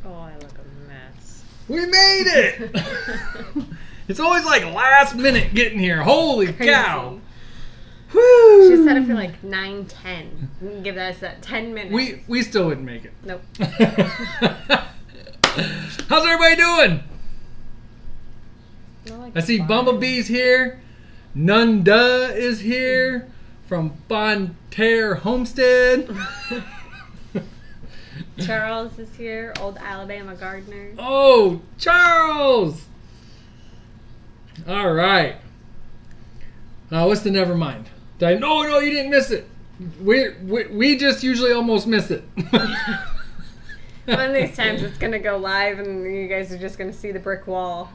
Oh, I look a mess. We made it! It's always like last minute getting here. Holy cow! Woo! She set it for like 9:10. Give us that 10 minutes. We still wouldn't make it. Nope. How's everybody doing? Like I see Bumblebee's here. Nunda is here from Bonterre Homestead. Charles is here, old Alabama gardener. Oh, Charles! All right. What's the never mind? No, you didn't miss it. We just usually almost miss it. One of these times it's going to go live and you guys are just going to see the brick wall.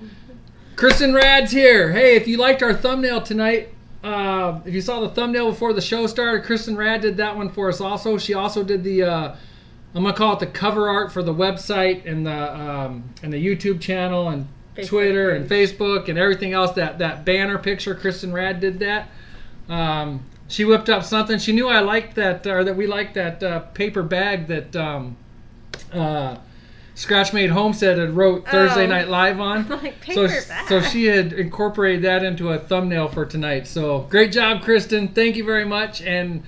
Kristen Rad's here. Hey, if you liked our thumbnail tonight, if you saw the thumbnail before the show started, Kristen Rad did that one for us also. She also did the, I'm going to call it the cover art for the website and the YouTube channel and Facebook, Twitter and Facebook and everything else. That banner picture, Kristen Rad did that. She whipped up something. She knew I liked that, or that we liked that paper bag that Scratch Made Homestead had wrote Thursday Night Live on. Like paper bag. So she had incorporated that into a thumbnail for tonight. So great job, Kristen. Thank you very much. And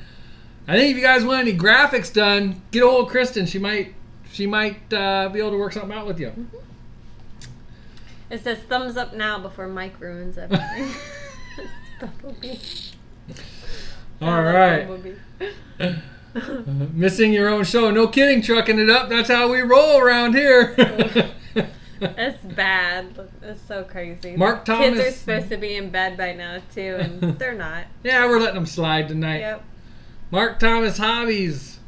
I think if you guys want any graphics done, get a hold of Kristen. She might be able to work something out with you. Mm-hmm. It says thumbs up now before Mike ruins everything. Bumblebee. All right. Missing your own show. No kidding, trucking it up. That's how we roll around here. That's bad. That's so crazy. Mark Thomas. Kids are supposed to be in bed by now, too, and they're not. Yeah, we're letting them slide tonight. Yep. Mark Thomas Hobbies.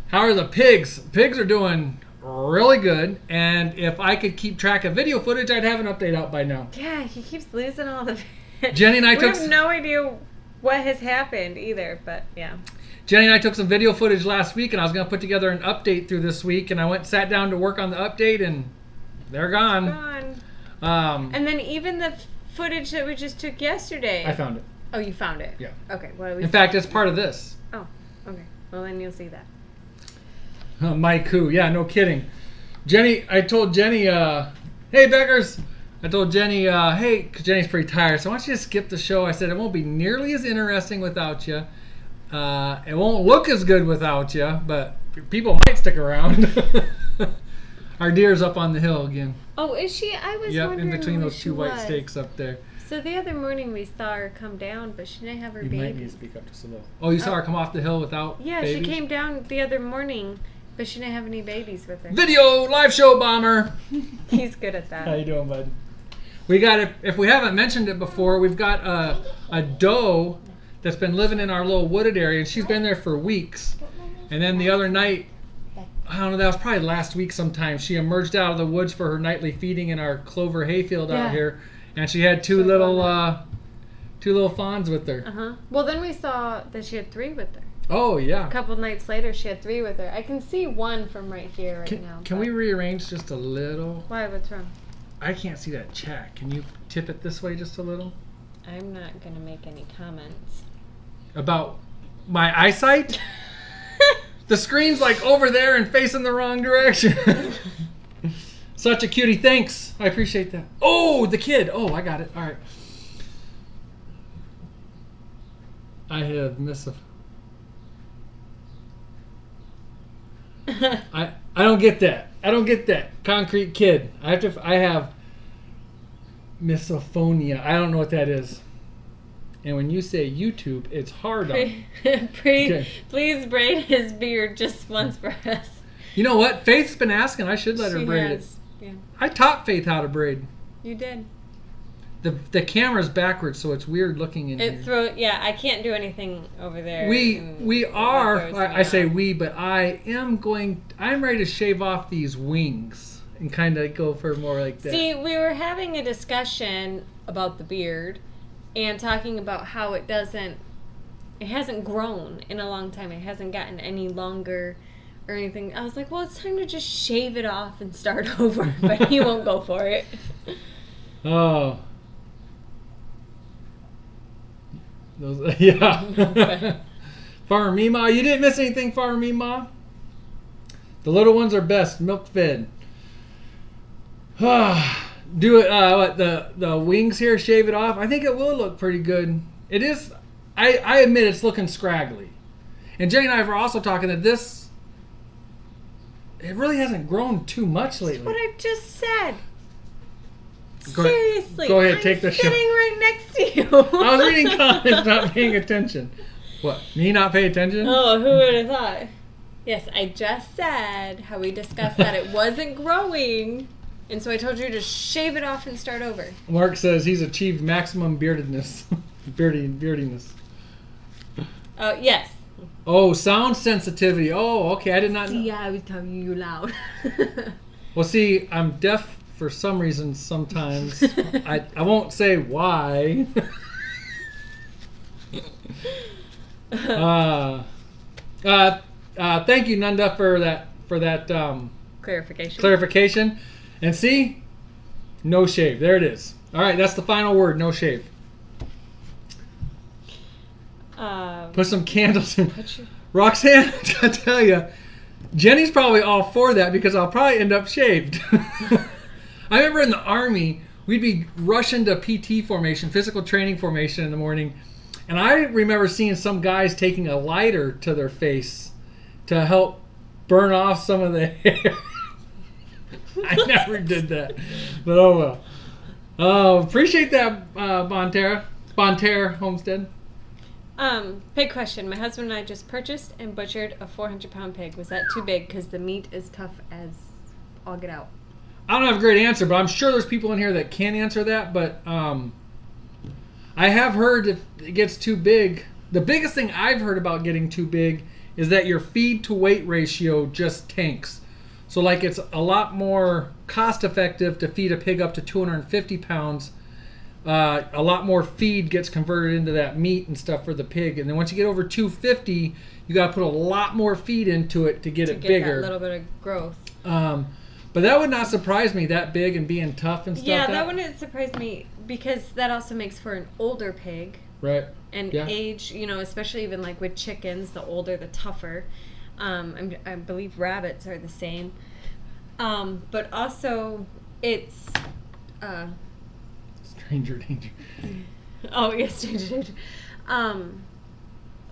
How are the pigs? Pigs are doing really good, and if I could keep track of video footage, I'd have an update out by now. Yeah, he keeps losing all the... Jenny and I we have no idea what has happened either, but yeah. Jenny and I took some video footage last week, and I was going to put together an update through this week, and I went and sat down to work on the update, and they're gone. And then even the footage that we just took yesterday. I found it. Oh, you found it? Yeah. Okay. Well, in fact, it's part of this. Oh, okay. Well, then you'll see that. Mike who? Yeah, no kidding. Jenny, I told Jenny, hey, Beckers. I told Jenny, hey, because Jenny's pretty tired, so why don't you just skip the show? I said, it won't be nearly as interesting without you. It won't look as good without you, but people might stick around. Our deer's up on the hill again. Oh, is she? I was wondering. wondering Yep, in between those two white was. stakes up there. So the other morning we saw her come down, but she didn't have her baby. You might need to speak up just a little. Oh, you saw her come off the hill without babies? She came down the other morning, but she didn't have any babies with her. Video live show bomber. He's good at that. How you doing, bud? We got, if we haven't mentioned it before, we've got a doe that's been living in our little wooded area, and she's been there for weeks. And then the other night, I don't know, that was probably last week sometime, she emerged out of the woods for her nightly feeding in our clover hayfield out here, and she had two little fawns with her. Well, then we saw that she had 3 with her. Oh, yeah. A couple nights later, she had 3 with her. I can see one from right here now. Can we rearrange just a little? Why? What's wrong? I can't see that chat. Can you tip it this way just a little? I'm not going to make any comments. About my eyesight? The screen's like over there and facing the wrong direction. Such a cutie. Thanks. I appreciate that. Oh, the kid. Oh, I got it. All right. I have missed a... I don't get that. I don't get that. Concrete kid. I have misophonia. I don't know what that is. And when you say YouTube, it's hard on. Please braid his beard just once for us. You know what? Faith's been asking. I should let her braid it. Yeah. I taught Faith how to braid. You did. The camera's backwards, so it's weird looking in here. Yeah, I can't do anything over there. We are. I say we, but I'm ready to shave off these wings and kind of go for more like that. See, we were having a discussion about the beard and talking about how it hasn't grown in a long time. It hasn't gotten any longer or anything. I was like, well, it's time to just shave it off and start over, but he won't go for it. Oh. Those, yeah. Farmer Mima, you didn't miss anything, Farmer Mima. The little ones are best, milk fed. Do it. What the wings here? Shave it off. I think it will look pretty good. It is. I admit it's looking scraggly. And Jenny and I were also talking that this. It really hasn't grown too much lately. That's what I just said. Seriously. Go ahead, take the shot. I'm sitting right next to you. I was reading comments, not paying attention. What? Me not pay attention? Oh, who would have thought? Yes, I just said how we discussed that it wasn't growing. And so I told you to shave it off and start over. Mark says he's achieved maximum beardedness. Beardiness. Yes. Oh, sound sensitivity. Oh, okay. I did not know. Yeah, I was telling you loud. Well, see, I'm deaf for some reason sometimes. I won't say why. Thank you, Nanda, for that clarification. And see, no shave. There it is. All right, that's the final word. No shave. Put some candles in. Roxanne, I tell you, Jenny's probably all for that because I'll probably end up shaved. I remember in the Army, we'd be rushing to PT formation, physical training formation in the morning, and I remember seeing some guys taking a lighter to their face to help burn off some of the hair. I never did that, but oh well. Appreciate that, Bonterra Homestead. Pig question. My husband and I just purchased and butchered a 400-pound pig. Was that too big? Because the meat is tough as all get out. I don't have a great answer, but I'm sure there's people in here that can answer that. But I have heard if it gets too big, the biggest thing I've heard about getting too big is that your feed to weight ratio just tanks. So like it's a lot more cost effective to feed a pig up to 250 pounds. A lot more feed gets converted into that meat and stuff for the pig, and then once you get over 250, you got to put a lot more feed into it to get it bigger. That little bit of growth. But that would not surprise me, that big and being tough and stuff. Yeah, that wouldn't surprise me because that also makes for an older pig. Right. And age, especially even like with chickens, the older the tougher. I believe rabbits are the same. But also it's Stranger danger. Oh, yes, stranger danger. I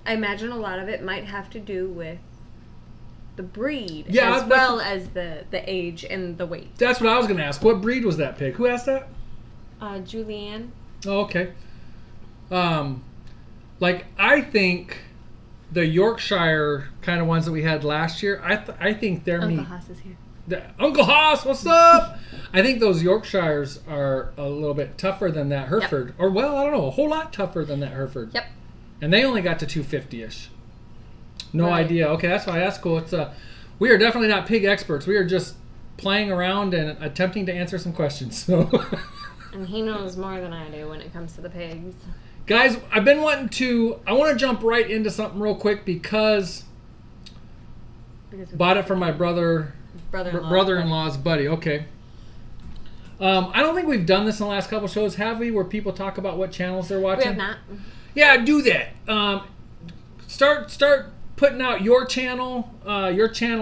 imagine a lot of it might have to do with the breed as well as the age and the weight. That's what I was going to ask. What breed was that pig? Who asked that? Julianne. Oh, okay. I think the Yorkshire kind of ones that we had last year, I think their meat... Uncle Haas is here. Uncle Haas, what's up? I think those Yorkshires are a little bit tougher than that Hereford. Yep. Or, well, I don't know, a whole lot tougher than that Hereford. Yep. And they only got to 250-ish. No idea. Okay, that's fine. That's cool. We are definitely not pig experts. We are just playing around and attempting to answer some questions. So. And he knows more than I do when it comes to the pigs. Guys, I've been wanting to... I want to jump right into something real quick because bought it from my brother-in-law's buddy. Okay. I don't think we've done this in the last couple shows, have we? Where people talk about what channels they're watching. We have not. Yeah, do that. Start putting out your channel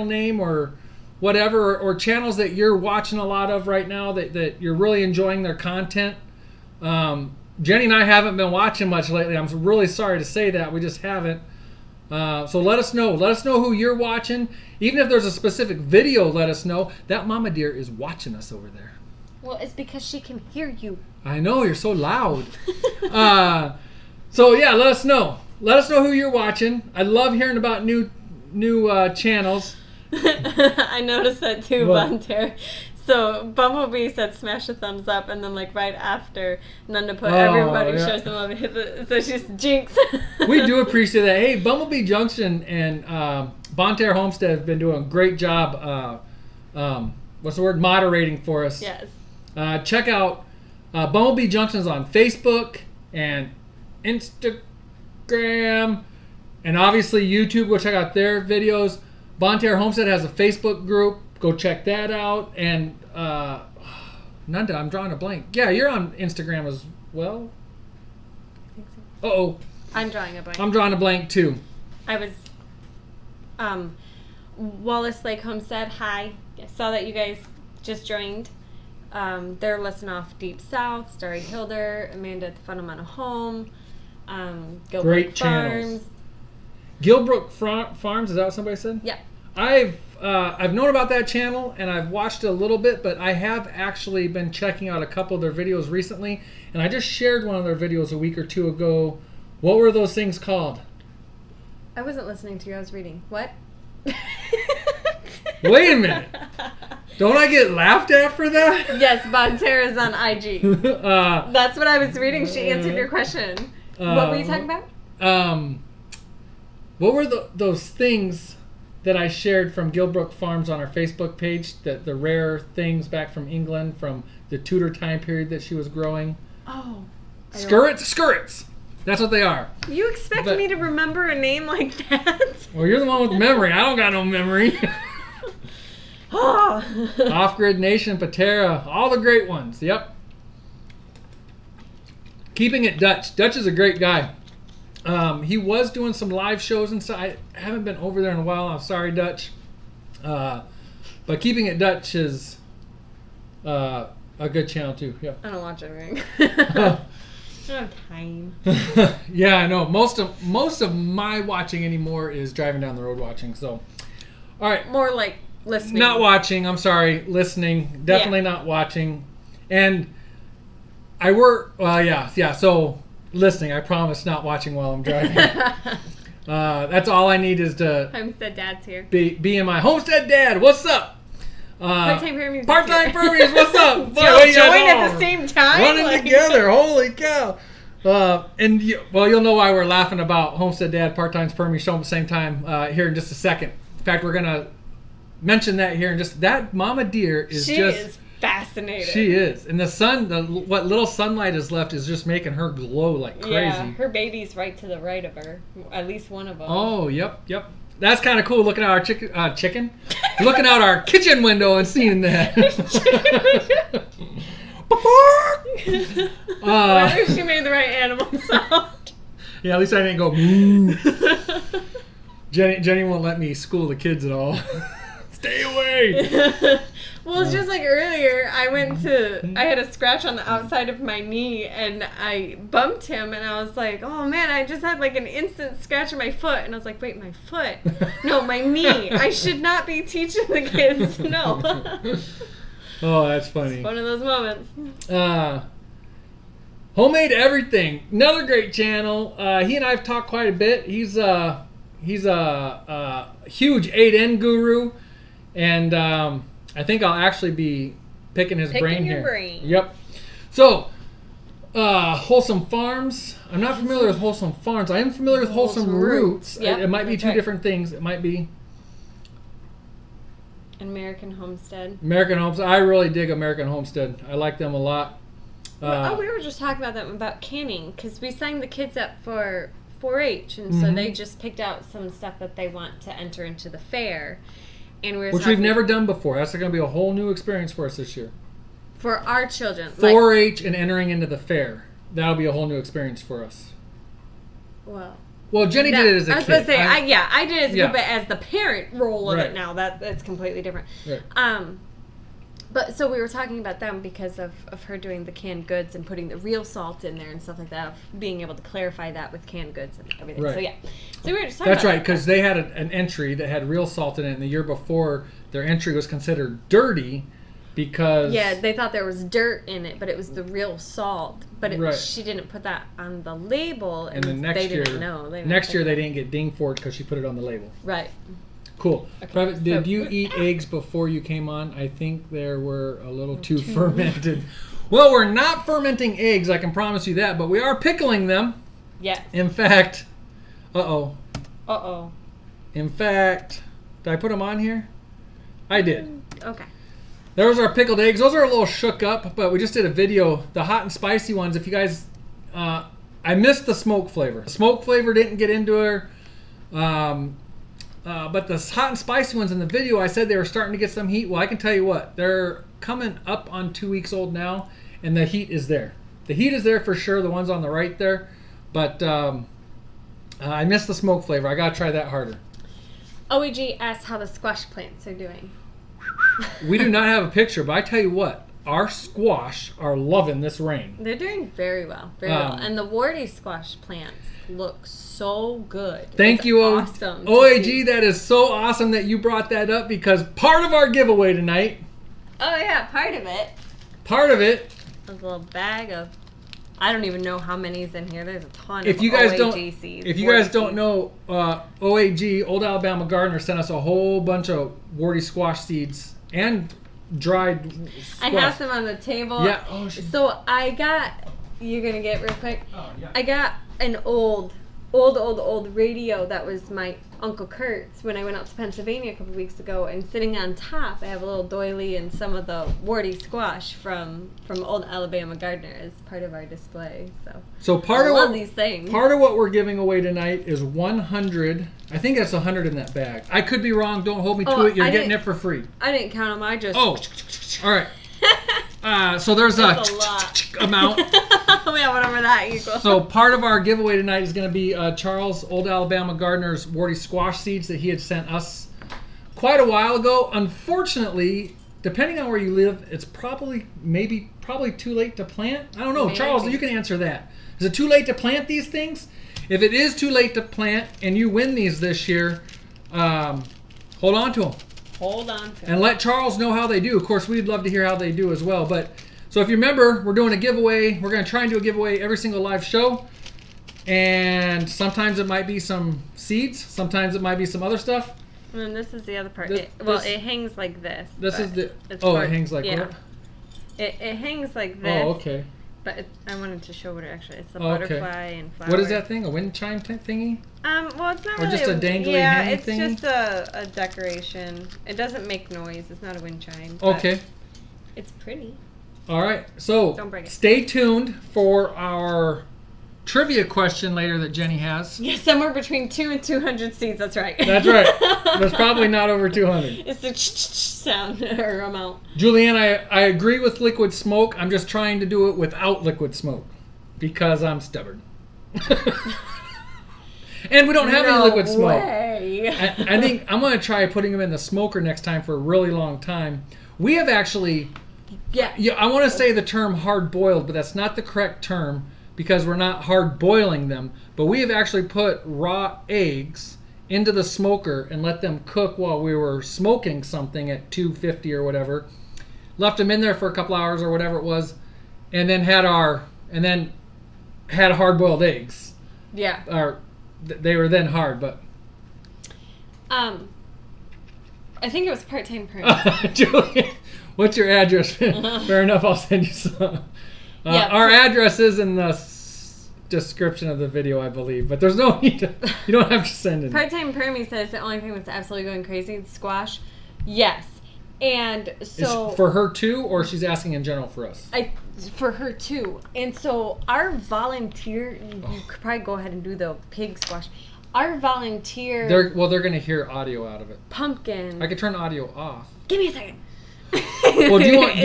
name or whatever, or channels that you're watching a lot of right now that you're really enjoying their content. Jenny and I haven't been watching much lately. I'm really sorry to say that. We just haven't. So let us know. Let us know who you're watching. Even if there's a specific video, let us know. That mama deer is watching us over there. Well, it's because she can hear you. I know, you're so loud. So yeah, let us know. Let us know who you're watching. I love hearing about new channels. I noticed that too, Bonterra. So Bumblebee said smash a thumbs up, and then like right after Nanda put everybody shows them love and hit so she's jinx. We do appreciate that. Hey, Bumblebee Junction and Bonterra Homestead have been doing a great job. What's the word? Moderating for us. Yes. Check out Bumblebee Junctions on Facebook and Instagram, and obviously YouTube. Go check out their videos. Bonterra Homestead has a Facebook group. Go check that out. And Nanda, I'm drawing a blank. Yeah, you're on Instagram as well. I think so. Uh-oh. I'm drawing a blank. I'm drawing a blank too. I was Wallace Lake Homestead. Hi. I saw that you guys just joined. They're listing off Deep South, Starry Hilder, Amanda at the Fundamental Home, Gilbrook Great Farms. channels. Gilbrook Farms, is that what somebody said? Yeah. I've known about that channel and I've watched it a little bit, but I have actually been checking out a couple of their videos recently, and I just shared one of their videos a week or two ago. What were those things called? I wasn't listening to you. I was reading. What? Wait a minute. Don't I get laughed at for that? Yes, Bonterra's on IG. That's what I was reading. She answered your question. What were you talking about? What were those things that I shared from Gilbrook Farms on our Facebook page? The rare things back from England from the Tudor time period that she was growing. Oh. Skirrets. That's what they are. You expect me to remember a name like that? Well, you're the one with memory. I don't got no memory. Off-Grid Nation, Patera, all the great ones. Yep. Keeping It Dutch. Dutch is a great guy. He was doing some live shows and stuff. I haven't been over there in a while. I'm sorry, Dutch. But Keeping It Dutch is a good channel too. Yeah. I don't watch anything. I don't have time. Yeah, I know. Most of my watching anymore is driving down the road watching. So, all right. More like listening. Not watching. I'm sorry. Listening. Definitely not watching. And I work. Well, yeah. So listening. I promise not watching while I'm driving. That's all I need is to. Homestead Dad's here. Be in my Homestead Dad. What's up? Part-time Fermies. Part-time Fermies. What's up? Join at the same time. Running together. Holy cow. And you'll know why we're laughing about Homestead Dad, Part-time Fermies show at the same time here in just a second. In fact, we're gonna mention that here, and just that mama deer is she is fascinating. She is, and the sun, what little sunlight is left is just making her glow like crazy. Yeah, her baby's right to the right of her, at least one of them. Oh, yep. That's kind of cool. Looking at our chicken, looking out our kitchen window and seeing that. At least she made the right animal sound. Yeah, at least I didn't go. Moo. Jenny won't let me school the kids at all. Stay away. Well, it's just like earlier, I had a scratch on the outside of my knee, and I bumped him, and I was like, oh man, I just had like an instant scratch on my foot, and I was like, wait, my foot? No, my knee. I should not be teaching the kids. No. Oh, that's funny. It's one of those moments. Homemade Everything, another great channel. He and I have talked quite a bit. He's a huge 8N guru, and I think I'll actually be picking his brain here. Brain. Yep. So, Wholesome Farms. I'm not familiar with Wholesome Farms. I am familiar with Wholesome Roots. Yep, it might be two different things. It might be American Homestead. American Homestead. I really dig American Homestead. I like them a lot. We were just talking about them about canning, because we signed the kids up for 4-H, and so they just picked out some stuff that they want to enter into the fair, and which we've never done before. That's going to be a whole new experience for us this year. For our children, 4-H and entering into the fair. That'll be a whole new experience for us. Well, Jenny did it as a kid. I was going to say, I did it as a yeah. kid, but as the parent role of Right. it now, that's completely different. Right. But so we were talking about them because of her doing the canned goods and putting the real salt in there and stuff like that, of being able to clarify that with canned goods and everything. Right. So yeah, so we were just talking That's about right, because they had an entry that had real salt in it, and the year before their entry was considered dirty because they thought there was dirt in it, but it was the real salt. But she didn't put that on the label, and then next they year, didn't know. Next year they didn't get dinged for it because she put it on the label. Right. Cool. Okay, Did you eat eggs before you came on? I think there were a little too fermented. Well, we're not fermenting eggs, I can promise you that, but we are pickling them. Yes. In fact, in fact, did I put them on here? I did. Okay. There's our pickled eggs. Those are a little shook up, but we just did a video. The hot and spicy ones, if you guys, I missed the smoke flavor. The smoke flavor didn't get into her. But the hot and spicy ones in the video, I said they were starting to get some heat. Well, I can tell you what, they're coming up on 2 weeks old now, and the heat is there. The heat is there for sure, the ones on the right there. But I missed the smoke flavor. I got to try that harder. OEG asked how the squash plants are doing. We do not have a picture, but I tell you what, our squash are loving this rain. They're doing very well. Very well. And the warty squash plants look so good. Thank you, awesome OAG. That is so awesome that you brought that up, because part of our giveaway tonight. Oh, yeah, part of it. Part of it. A little bag of, I don't even know how many's in here. There's a ton If of you guys OAG seeds. If you guys don't know, OAG, Old Alabama Gardener, sent us a whole bunch of warty squash seeds and dried squash. I have some on the table. Yeah. So I got, you're going to get real quick. Oh, yeah. I got an old radio that was my Uncle Kurt's when I went out to Pennsylvania a couple weeks ago, and sitting on top I have a little doily and some of the warty squash from Old Alabama Gardener as part of our display. So part I of love what, these things. Part of what we're giving away tonight is 100. I think that's 100 in that bag. I could be wrong. Don't hold me to it. You're getting it for free. I didn't count them. I just. Oh, all right. So there's a lot. amount. Yeah, whatever that equals. So part of our giveaway tonight is going to be Charles, Old Alabama Gardener's warty squash seeds that he had sent us quite a while ago. Unfortunately, depending on where you live, it's probably too late to plant. I don't know. Maybe. Charles, you can answer that. Is it too late to plant these things? If it is too late to plant and you win these this year, hold on to them. Hold on to them. And let Charles know how they do. Of course, we'd love to hear how they do as well. But so if you remember, we're doing a giveaway. We're going to try and do a giveaway every single live show. And sometimes it might be some seeds. Sometimes it might be some other stuff. And this is the other part. It hangs like this. This is the... It hangs like yeah. what? It hangs like this. Oh, okay. But I wanted to show what it actually is. It's a butterfly and flower. What is that thing? A wind chime thingy? Well, it's not or really just a dangly yeah, hangy it's thingy? just a decoration. It doesn't make noise. It's not a wind chime. Okay. It's pretty. All right. So Don't break it. Stay tuned for our trivia question later that Jenny has. Yeah, somewhere between 2 and 200 seeds. That's right. That's right. There's probably not over 200. It's the sound or amount. Julianne, I agree with liquid smoke. I'm just trying to do it without liquid smoke because I'm stubborn. And we don't have any liquid smoke. I think I'm going to try putting them in the smoker next time for a really long time. We have actually... Yeah, I want to say the term hard boiled, but that's not the correct term because we're not hard boiling them. But we have actually put raw eggs into the smoker and let them cook while we were smoking something at 250 or whatever. Left them in there for a couple hours or whatever it was, and then had hard boiled eggs. Yeah. They were then hard, but I think it was part-time permit. Julie, what's your address? Fair enough, I'll send you some. Yeah, our address is in the description of the video, I believe, but there's no need to, you don't have to send it. Part-time permit says the only thing that's absolutely going crazy is squash. Yes. And so... Is for her too, or she's asking in general for us? For her too. And so our volunteer, you could probably go ahead and do the pig squash. Our volunteer... They're going to hear audio out of it. Pumpkin. I could turn audio off. Give me a second. Well, do you want me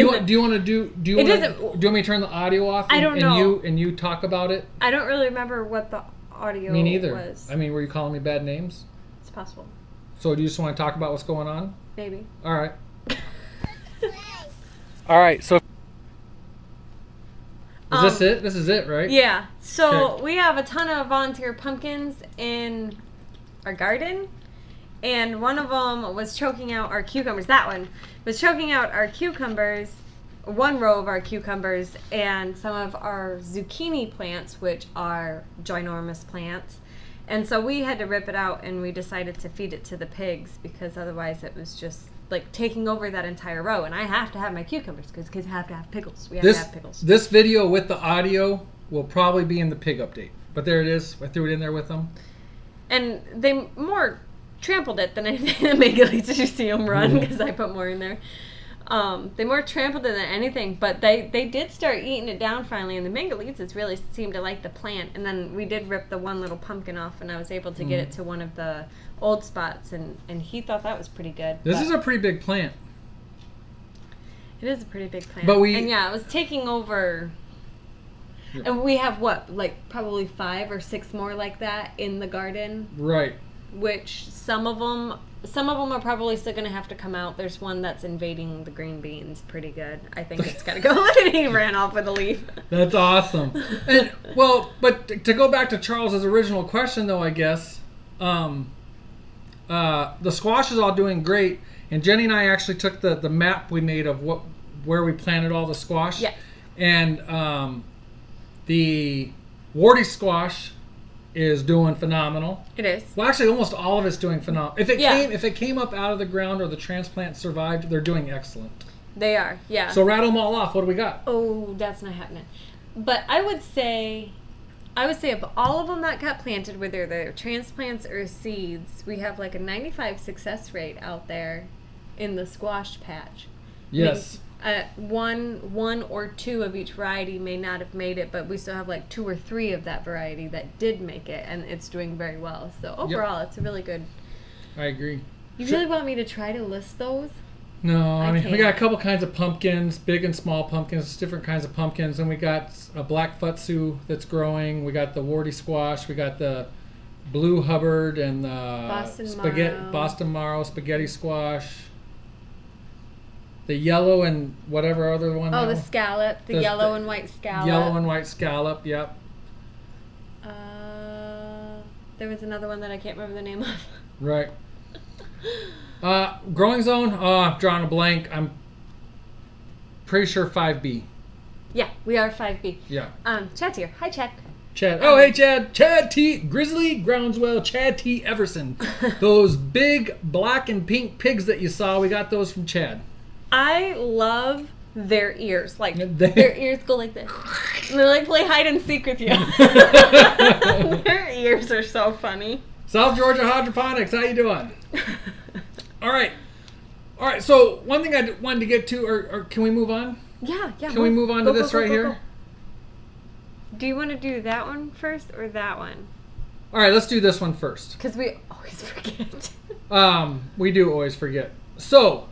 to turn the audio off? I don't know. And you talk about it? I don't really remember what the audio Me neither. was. I mean, were you calling me bad names? It's possible. So do you just want to talk about what's going on? Maybe. All right. All right, so is this it? This is it, right? Yeah. So okay. We have a ton of volunteer pumpkins in our garden, and one of them was choking out our cucumbers. That one was choking out our cucumbers, one row of our cucumbers, and some of our zucchini plants, which are ginormous plants. And so we had to rip it out, and we decided to feed it to the pigs because otherwise it was just like taking over that entire row. And I have to have my cucumbers because kids have to have pickles. We have to have pickles. This video with the audio will probably be in the pig update. But there it is. I threw it in there with them. And they more trampled it than anything. The Megalites, did you see them run? Because I put more in there. They more trampled it than anything, but they did start eating it down finally, and the Megalites really seemed to like the plant. And then we did rip the one little pumpkin off, and I was able to get it to one of the old spots, and he thought that was pretty good. This is a pretty big plant. It is a pretty big plant. But and yeah, it was taking over. And we have what, like probably 5 or 6 more like that in the garden. Right. which some of them are probably still going to have to come out. There's one that's invading the green beans pretty good. I think it's got to go. And he ran off with a leaf. That's awesome. And, well, but to go back to Charles's original question, though, I guess, the squash is all doing great. And Jenny and I actually took the map we made of where we planted all the squash. Yes. And the warty squash is doing phenomenal. It is. Well, actually, almost all of it's doing phenomenal. If it came up out of the ground or the transplant survived, they're doing excellent. They are, yeah. So rattle them all off. What do we got? Oh, that's not happening. But I would say of all of them that got planted, whether they're transplants or seeds, we have like a 95 success rate out there in the squash patch. Yes. One or two of each variety may not have made it, but we still have like 2 or 3 of that variety that did make it, and it's doing very well. So overall, it's a really good. I agree. You really want me to try to list those? No, I mean, we got a couple kinds of pumpkins, big and small pumpkins, different kinds of pumpkins, and we got a black futsu that's growing. We got the warty squash. We got the blue Hubbard and the Boston Marrow spaghetti squash. The yellow and whatever other one. Oh, the scallop. The yellow and white scallop. Yellow and white scallop, yep. There was another one that I can't remember the name of. Right. Growing zone, I'm drawing a blank. I'm pretty sure 5B. Yeah, we are 5B. Yeah. Chad's here. Hi, Chad. Chad. Oh, hey, Chad. Chad T. Grizzly Groundswell. Chad T. Everson. Those big black and pink pigs that you saw, we got those from Chad. I love their ears. Like, their ears go like this. And they like play hide and seek with you. Their ears are so funny. South Georgia Hydroponics, how you doing? All right. So one thing I wanted to get to, or can we move on? Yeah. Can we move on to this right here? Do you want to do that one first or that one? All right, let's do this one first. Because we always forget. We do always forget. So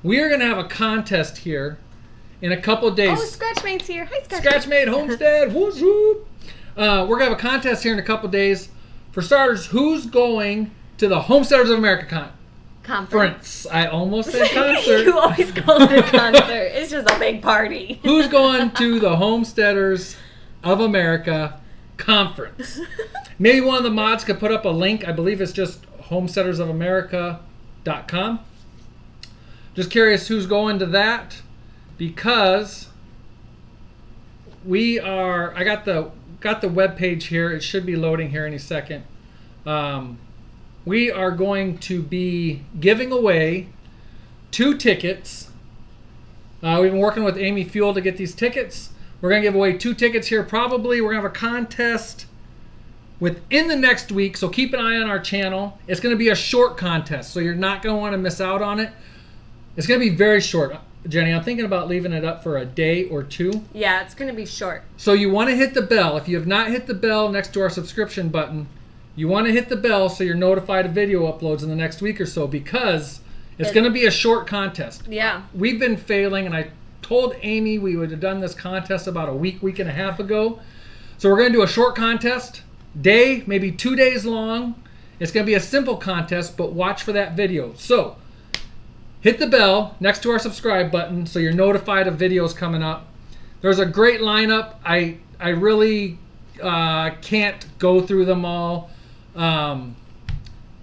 we are going to have a contest here in a couple of days. Oh, Scratchmate's here. Hi, Scratchmate. Scratchmate, Homestead, whoop, whoop. We're going to have a contest here in a couple of days. For starters, who's going to the Homesteaders of America Conference? I almost said concert. You always call it a concert. It's just a big party. Who's going to the Homesteaders of America Conference? Maybe one of the mods could put up a link. I believe it's just homesteadersofamerica.com. Just curious who's going to that, because we are. I got the web page here. It should be loading here any second. We are going to be giving away 2 tickets. We've been working with Amy Fuel to get these tickets. We're going to give away 2 tickets here. Probably we're going to have a contest within the next week, so keep an eye on our channel. It's going to be a short contest, so you're not going to want to miss out on it. It's going to be very short. Jenny, I'm thinking about leaving it up for a day or 2. Yeah, it's going to be short. So you want to hit the bell. If you have not hit the bell next to our subscription button, you want to hit the bell so you're notified of video uploads in the next week or so, because it's going to be a short contest. Yeah. We've been failing, and I told Amy we would have done this contest about a week and a half ago. So we're going to do a short contest, day, maybe 2 days long. It's going to be a simple contest, but watch for that video. So hit the bell next to our subscribe button so you're notified of videos coming up. There's a great lineup. I really can't go through them all.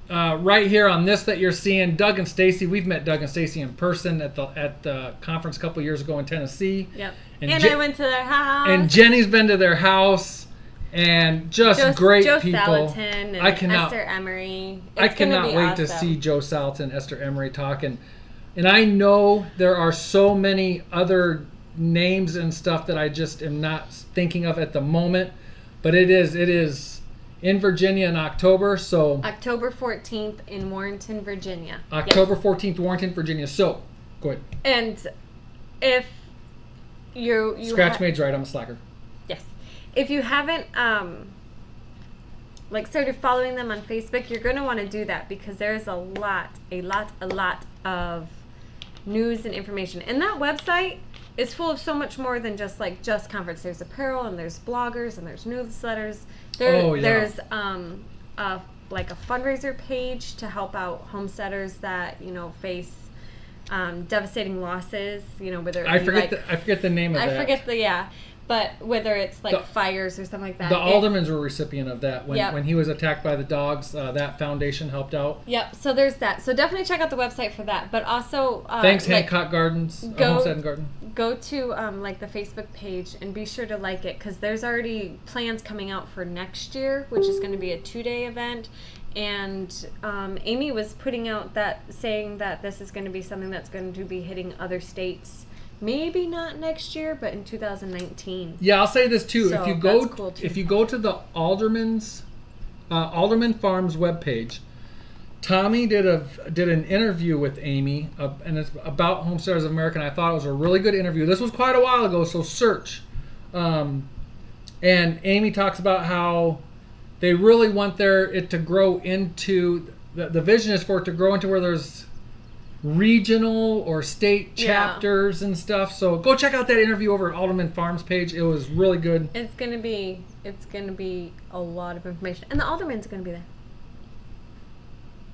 Right here on this that you're seeing, Doug and Stacy. We've met Doug and Stacy in person at the conference a couple years ago in Tennessee. Yep. And I went to their house. And Jenny's been to their house. And just great Joe people. Salatin and Esther Emery. I cannot wait to see Joe Salatin, Esther Emery talking. And I know there are so many other names and stuff that I just am not thinking of at the moment. But it is in Virginia in October. So October 14th in Warrenton, Virginia. October 14th, Warrenton, Virginia. So, go ahead. And if you Scratchmade's right, I'm a slacker. Yes. If you haven't started following them on Facebook, you're going to want to do that, because there's a lot of news and information. And that website is full of so much more than just conference. There's apparel, and there's bloggers, and there's newsletters. There's like a fundraiser page to help out homesteaders that, you know, face devastating losses, you know, whether I forget the name of that. I forget but whether it's like fires or something like that. The aldermans were a recipient of that when he was attacked by the dogs. That foundation helped out. Yep. So there's that. So definitely check out the website for that. But also, thanks, Hancock Gardens, Homestead and Garden. Go to like the Facebook page and be sure to like it, because there's already plans coming out for next year, which is going to be a 2-day event. And Amy was putting out saying that this is going to be something that's going to be hitting other states. Maybe not next year, but in 2019. Yeah, I'll say this too. So if you go to the Alderman Farms webpage, Tommy did an interview with Amy, and it's about Homesteaders of America. And I thought it was a really good interview. This was quite a while ago, so search. And Amy talks about how they really want it to grow into the vision is for it to grow into where there's regional or state chapters and stuff. So go check out that interview over at Alderman Farms page. It was really good. It's gonna be a lot of information, and the aldermans are gonna be there.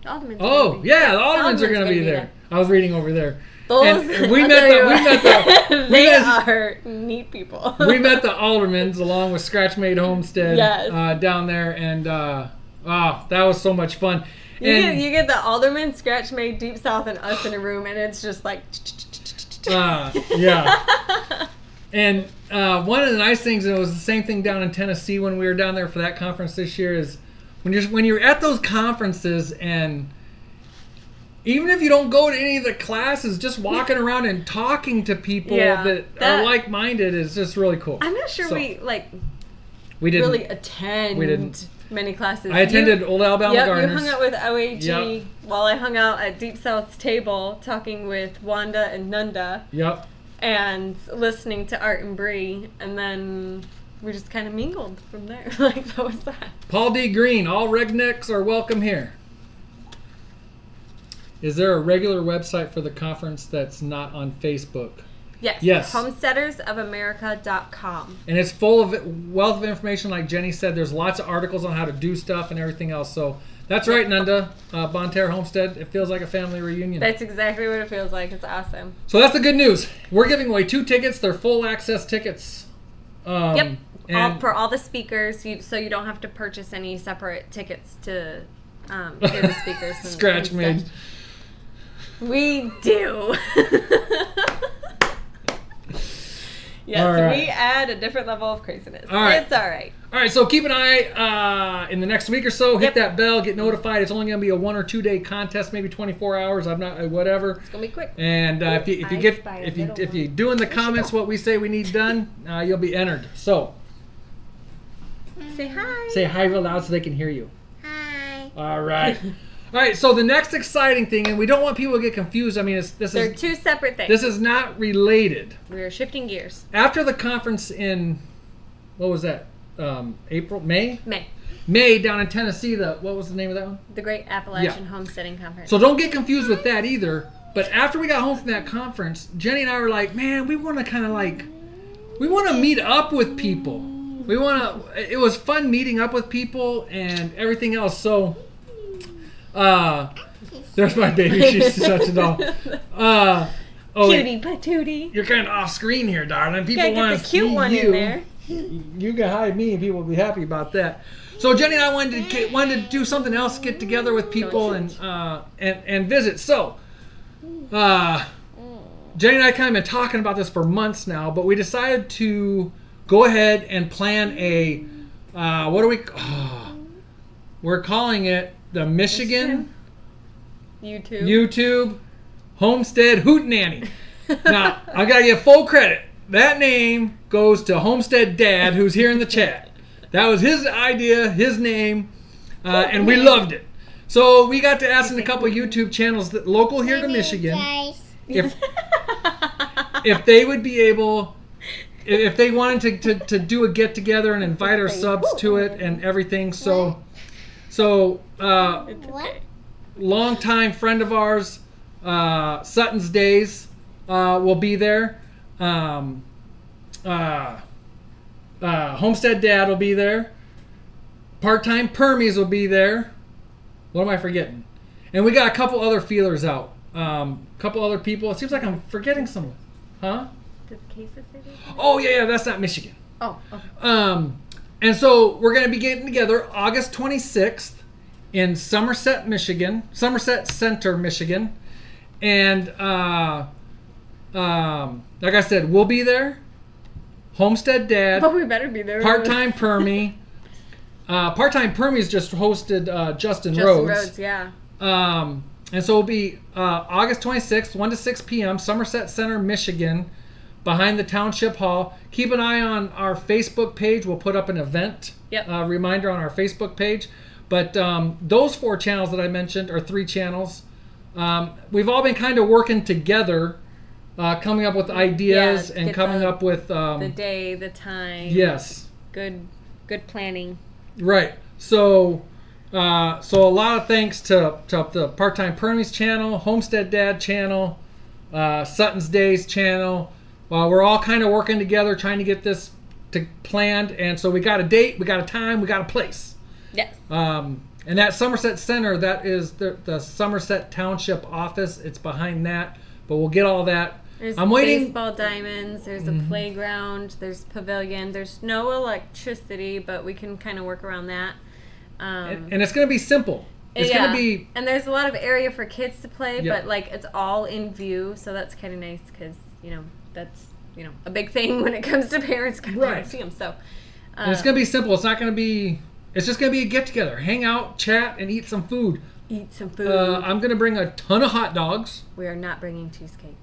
The aldermans are gonna be there. I was reading over there. We met they are neat people. We met the aldermans along with Scratch Made Homestead down there, and that was so much fun. You get the alderman, Scratch Made, Deep South, and us in a room, and it's just like... yeah. And one of the nice things, and it was the same thing down in Tennessee when we were down there for that conference this year, is when you're at those conferences, and even if you don't go to any of the classes, just walking around and talking to people that are like-minded is just really cool. I'm not sure we didn't really attend many classes. I attended Old Alabama Gardeners. You hung out with OAG while I hung out at Deep South's table talking with Wanda and Nunda. Yep. And listening to Art and Bree, and then we just kind of mingled from there. Like, that was that. Paul D. Green, all rednecks are welcome here. Is there a regular website for the conference that's not on Facebook? Yes. Homesteadersofamerica.com. And it's full of wealth of information, like Jenny said. There's lots of articles on how to do stuff and everything else. So that's right, Nunda. Bonterre Homestead. It feels like a family reunion. That's exactly what it feels like. It's awesome. So that's the good news. We're giving away 2 tickets. They're full access tickets. Yep. For all the speakers, so you don't have to purchase any separate tickets to hear the speakers. Scratch Made. We do. Yes, right. We add a different level of craziness. All right. It's all right. All right, so keep an eye in the next week or so. Hit that bell, get notified. It's only going to be a 1 or 2 day contest, maybe 24 hours. I'm not whatever. It's going to be quick. And if you're doing the comments what we say we need done, you'll be entered. So say hi. Say hi real loud so they can hear you. Hi. All right. All right, so the next exciting thing, and we don't want people to get confused. I mean, they're 2 separate things. This is not related. We're shifting gears. After the conference in, what was that? April, May? May down in Tennessee. What was the name of that one? The Great Appalachian Homesteading Conference. So don't get confused with that either. But after we got home from that conference, Jenny and I were like, man, we want to meet up with people. It was fun meeting up with people and everything else. So. There's my baby. She's such a doll. Cutie patootie. You're kind of off screen here, darling. People want to see you. Get the cute one in there. You can hide me, and people will be happy about that. So Jenny and I wanted to do something else, get together with people and visit. So, Jenny and I kind of been talking about this for months now, but we decided to go ahead and plan a we're calling it the Michigan YouTube Homestead Hootenanny. Now, I got to give full credit. That name goes to Homestead Dad, who's here in the chat. That was his idea, his name, and we loved it. So we got to ask in a couple of YouTube channels that local here to Michigan if they would be able, if they wanted to do a get together and invite our subs to it and everything. So longtime friend of ours, Sutton's Days, will be there. Homestead Dad will be there. Part-time Permies will be there. What am I forgetting? And we got a couple other feelers out. Couple other people. It seems like I'm forgetting someone. Huh? Did cases say that? Oh, yeah, that's not Michigan. Oh, okay. And so we're going to be getting together August 26th in Somerset, Michigan. Somerset Center, Michigan. And like I said, we'll be there. Homestead Dad. But we better be there. Part-time Permy. Part-time Permy's just hosted Justin Rhodes. Yeah. And so it'll be August 26th, 1 to 6 p.m., Somerset Center, Michigan, behind the Township Hall. Keep an eye on our Facebook page. We'll put up an event reminder on our Facebook page. But those 4 channels that I mentioned are 3 channels. We've all been kind of working together, coming up with ideas and coming up with... the day, the time. Yes. Good planning. Right. So a lot of thanks to the Part-Time Permy's channel, Homestead Dad channel, Sutton's Days channel. We're all kind of working together trying to get this planned. And so we got a date, we got a time, we got a place. Yes. And that Somerset Center, that is the Somerset Township office. It's behind that. But we'll get all that. I'm waiting. Baseball diamonds. There's a playground. There's pavilion. There's no electricity, but we can kind of work around that. And it's going to be simple. It's going to be... And there's a lot of area for kids to play, but like it's all in view, so that's kind of nice because, that's, a big thing when it comes to parents coming to see them. So, and it's going to be simple. It's not going to be... It's just going to be a get-together. Hang out, chat, and eat some food. I'm going to bring a ton of hot dogs. We are not bringing cheesecake.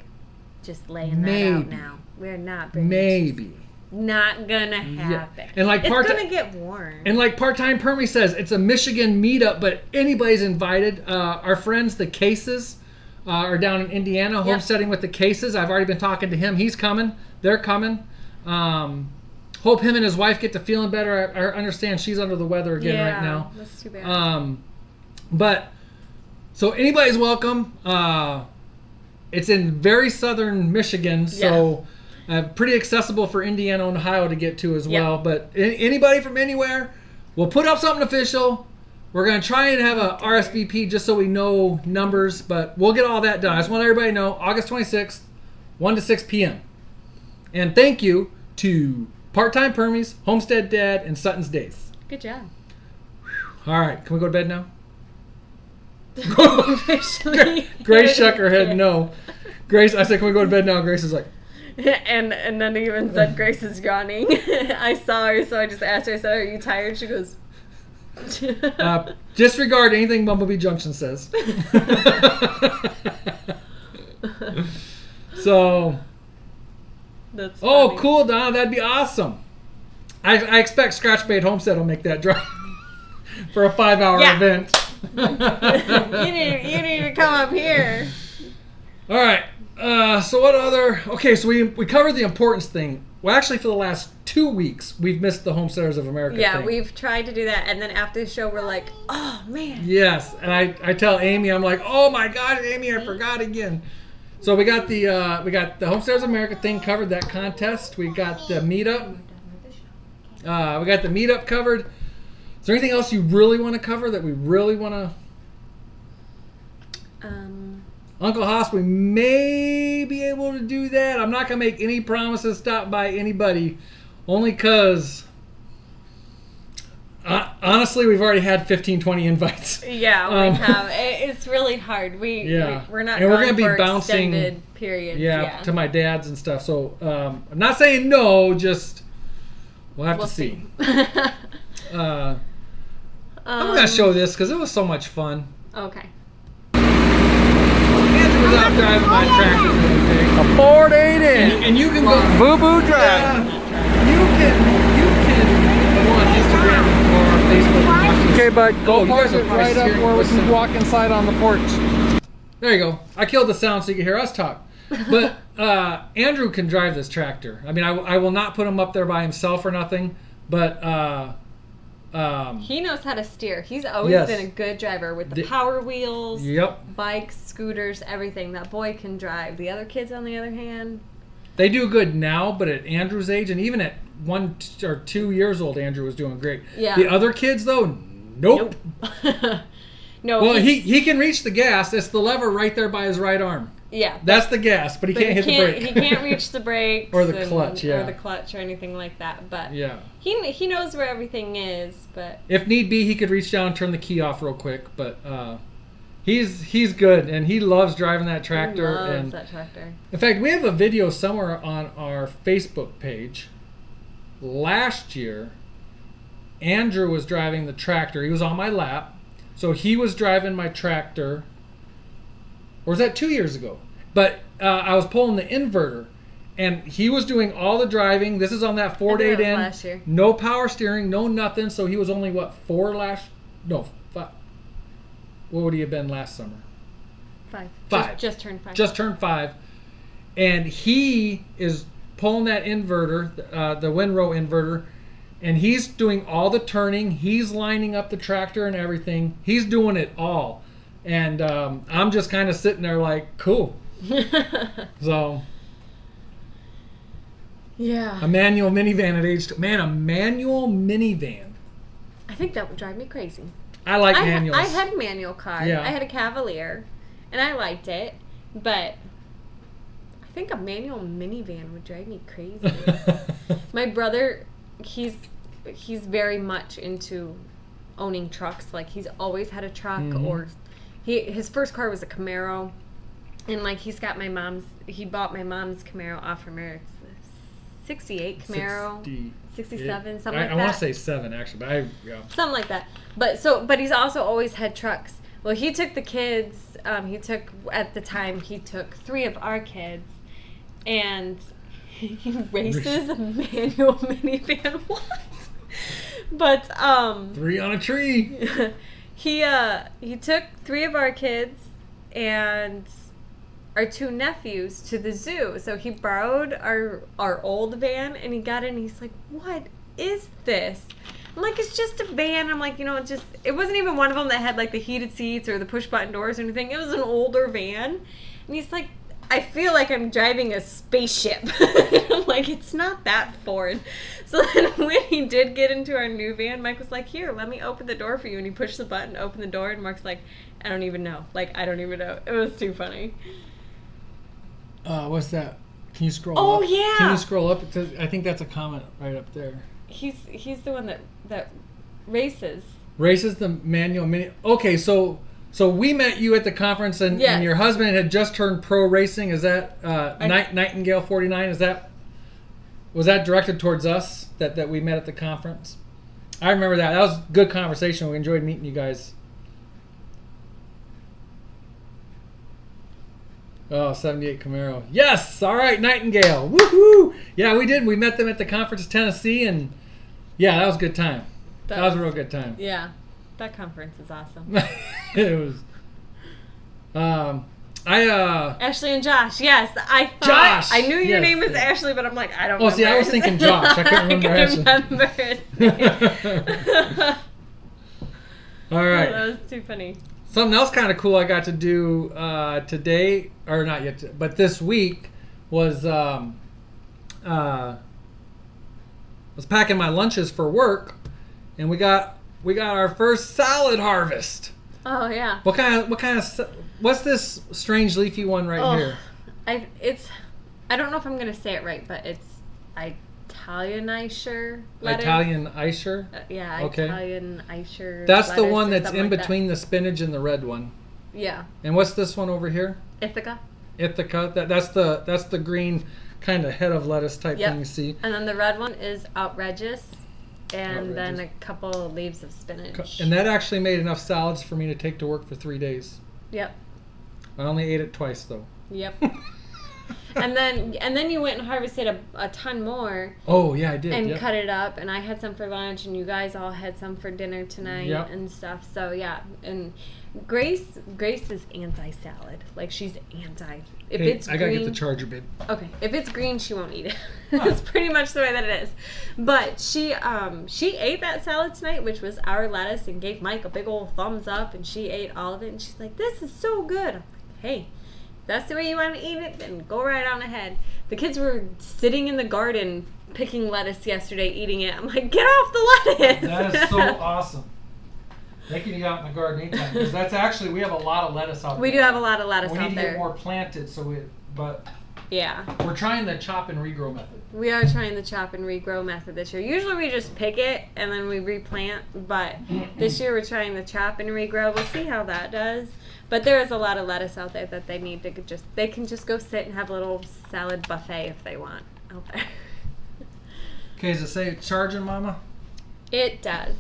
Just laying that out now. We're not bringing cheesecake. Not gonna happen. And like it's gonna get warm. And like Part-Time Permy says, it's a Michigan meetup, but anybody's invited. Our friends, the Cases, are down in Indiana, homesteading with the Cases. I've already been talking to him. He's coming. They're coming. Hope him and his wife get to feeling better. I understand she's under the weather again right now. That's too bad. But so anybody's welcome. It's in very southern Michigan, so pretty accessible for Indiana and Ohio to get to as well. But anybody from anywhere, we'll put up something official. We're going to try and have a RSVP just so we know numbers, but we'll get all that done. I just want everybody to know, August 26th, 1 to 6 p.m. And thank you to Part-Time Permy's, Homestead Dad, and Sutton's Days. Good job. All right, can we go to bed now? Grace shook her head no. Grace, I said, can we go to bed now? Grace is like... and none even said Grace is yawning. I saw her, so I just asked her, I said, are you tired? She goes... disregard anything Bumblebee Junction says. So... That's funny. Cool, Donna. That'd be awesome. I expect Scratchbait Homestead will make that drive for a 5-hour event. you need to come up here. All right. So what other... Okay, so we covered the importance thing. Well, actually, for the last 2 weeks, we've missed the Homesteaders of America thing. We've tried to do that, and then after the show, we're like, oh, man. Yes, and I tell Amy, I'm like, oh, my God, Amy, I forgot again. So we got the Homesteaders of America thing covered, that contest. We got the meetup. We got the meetup covered. Is there anything else you really want to cover that we really want to... Uncle Haas, we may be able to do that. I'm not going to make any promises, stop by anybody, only because... honestly, we've already had 15, 20 invites. Yeah, we have. It's really hard. We're not. And we're going to be bouncing extended periods. to my dad's and stuff. So I'm not saying no. Just we'll have to see. I'm going to show this because it was so much fun. Okay. Andrew was out driving my tractor the other day. A Ford 8-inch. And you can go Boo Boo Drive. You can go on Instagram. Okay, bud, go park it right up where we can walk inside on the porch. There you go. I killed the sound so you can hear us talk. But Andrew can drive this tractor. I mean, I will not put him up there by himself or nothing, but... he knows how to steer. He's always been a good driver with the power wheels, bikes, scooters, everything. That boy can drive. The other kids, on the other hand... They do good now, but at Andrew's age, and even at 1 or 2 years old, Andrew was doing great. Yeah. The other kids, though, nope. No. Well, he can reach the gas. It's the lever right there by his right arm. Yeah. That's the gas, but he can't hit the brake. He can't reach the brakes or the clutch, yeah. Or the clutch or anything like that. But yeah. He knows where everything is. But if need be, he could reach down and turn the key off real quick. But he's good, and he loves driving that tractor. He loves that tractor. In fact, we have a video somewhere on our Facebook page. Last year, Andrew was driving the tractor. He was on my lap. So he was driving my tractor. Or was that 2 years ago? But I was pulling the inverter. And he was doing all the driving. This is on that Ford 8N. Last year. No power steering, no nothing. So he was only, what, 5. What would he have been last summer? 5. Just turned 5. Just turned 5. And he is pulling that inverter, the windrow inverter. And he's doing all the turning. He's lining up the tractor and everything. He's doing it all. And I'm just kind of sitting there like, cool. So, yeah. A manual minivan at age 2. Man, a manual minivan. I think that would drive me crazy. I like manuals. I had a manual car. Yeah. I had a Cavalier. And I liked it. But I think a manual minivan would drive me crazy. My brother... He's very much into owning trucks. Like, he's always had a truck, or his first car was a Camaro, and like he bought my mom's Camaro off from her. It's a 68 Camaro, 67, something like that. I want to say 7 actually, but something like that. But he's also always had trucks. Well, he took the kids. At the time he took 3 of our kids, and he races a manual minivan. What? But 3 on a tree. he took 3 of our kids and our 2 nephews to the zoo. So he borrowed our old van, and he got in and he's like, "What is this?" I'm like, "It's just a van." I'm like, it wasn't even one of them that had like the heated seats or the push button doors or anything. It was an older van. And he's like, "I feel like I'm driving a spaceship." I'm like, "It's not that Ford." So then when he did get into our new van, Mike was like, "Here, let me open the door for you." And he pushed the button, opened the door, and Mark's like, "I don't even know. Like, I don't even know." It was too funny. What's that? Can you scroll up? Oh, yeah. Can you scroll up? I think that's a comment right up there. He's the one that races. Races the manual mini. Okay, so we met you at the conference, and your husband had just turned pro racing. Is that Nightingale 49? Was that directed towards us that we met at the conference? I remember that. That was a good conversation. We enjoyed meeting you guys. Oh, 78 Camaro. Yes! All right, Nightingale. Woohoo! Yeah, we did. We met them at the conference in Tennessee, and yeah, that was a good time. That was a real good time. Yeah. That conference is awesome. It was. Ashley and Josh. Yes, I thought Josh. I knew your name was Ashley, but I'm like, I don't. Oh, see, I was thinking Josh. I couldn't remember Ashley. All right. Oh, that was too funny. Something else kind of cool I got to do today, or not yet, but this week was packing my lunches for work, and we got our first salad harvest. Oh yeah. What kind of what's this strange leafy one right here? I don't know if I'm gonna say it right, but it's Italian Ayrshire lettuce. Italian Ayrshire? Yeah, okay. Italian Ayrshire. That's the one that's in between the spinach and the red one. Yeah. And what's this one over here? Ithaca. Ithaca. That's the green kind of head of lettuce type thing you see. And then the red one is outrageous. And then a couple of leaves of spinach. And that actually made enough salads for me to take to work for 3 days. Yep. I only ate it twice though. Yep. and then you went and harvested a ton more. Oh yeah, I did. And cut it up, and I had some for lunch, and you guys all had some for dinner tonight and stuff. So yeah, and Grace is anti-salad. Like, she's anti. If it's green, I gotta get the charger, babe. Okay, if it's green, she won't eat it. That's pretty much the way that it is. But she ate that salad tonight, which was our lettuce, and gave Mike a big old thumbs up, and she ate all of it, and she's like, "This is so good." I'm like, "Hey, if that's the way you want to eat it, then go right on ahead." The kids were sitting in the garden picking lettuce yesterday, eating it. I'm like, "Get off the lettuce!" That is so awesome. They can eat out in the garden anytime. Because that's actually, we have a lot of lettuce out there. We do have a lot of lettuce out there. We need to get more planted, but yeah. We're trying the chop and regrow method. We are trying the chop and regrow method this year. Usually we just pick it and then we replant, but this year we're trying the chop and regrow. We'll see how that does. But there is a lot of lettuce out there that they need to they can just go sit and have a little salad buffet if they want out there. Okay, does it say it's charging, Mama? It does.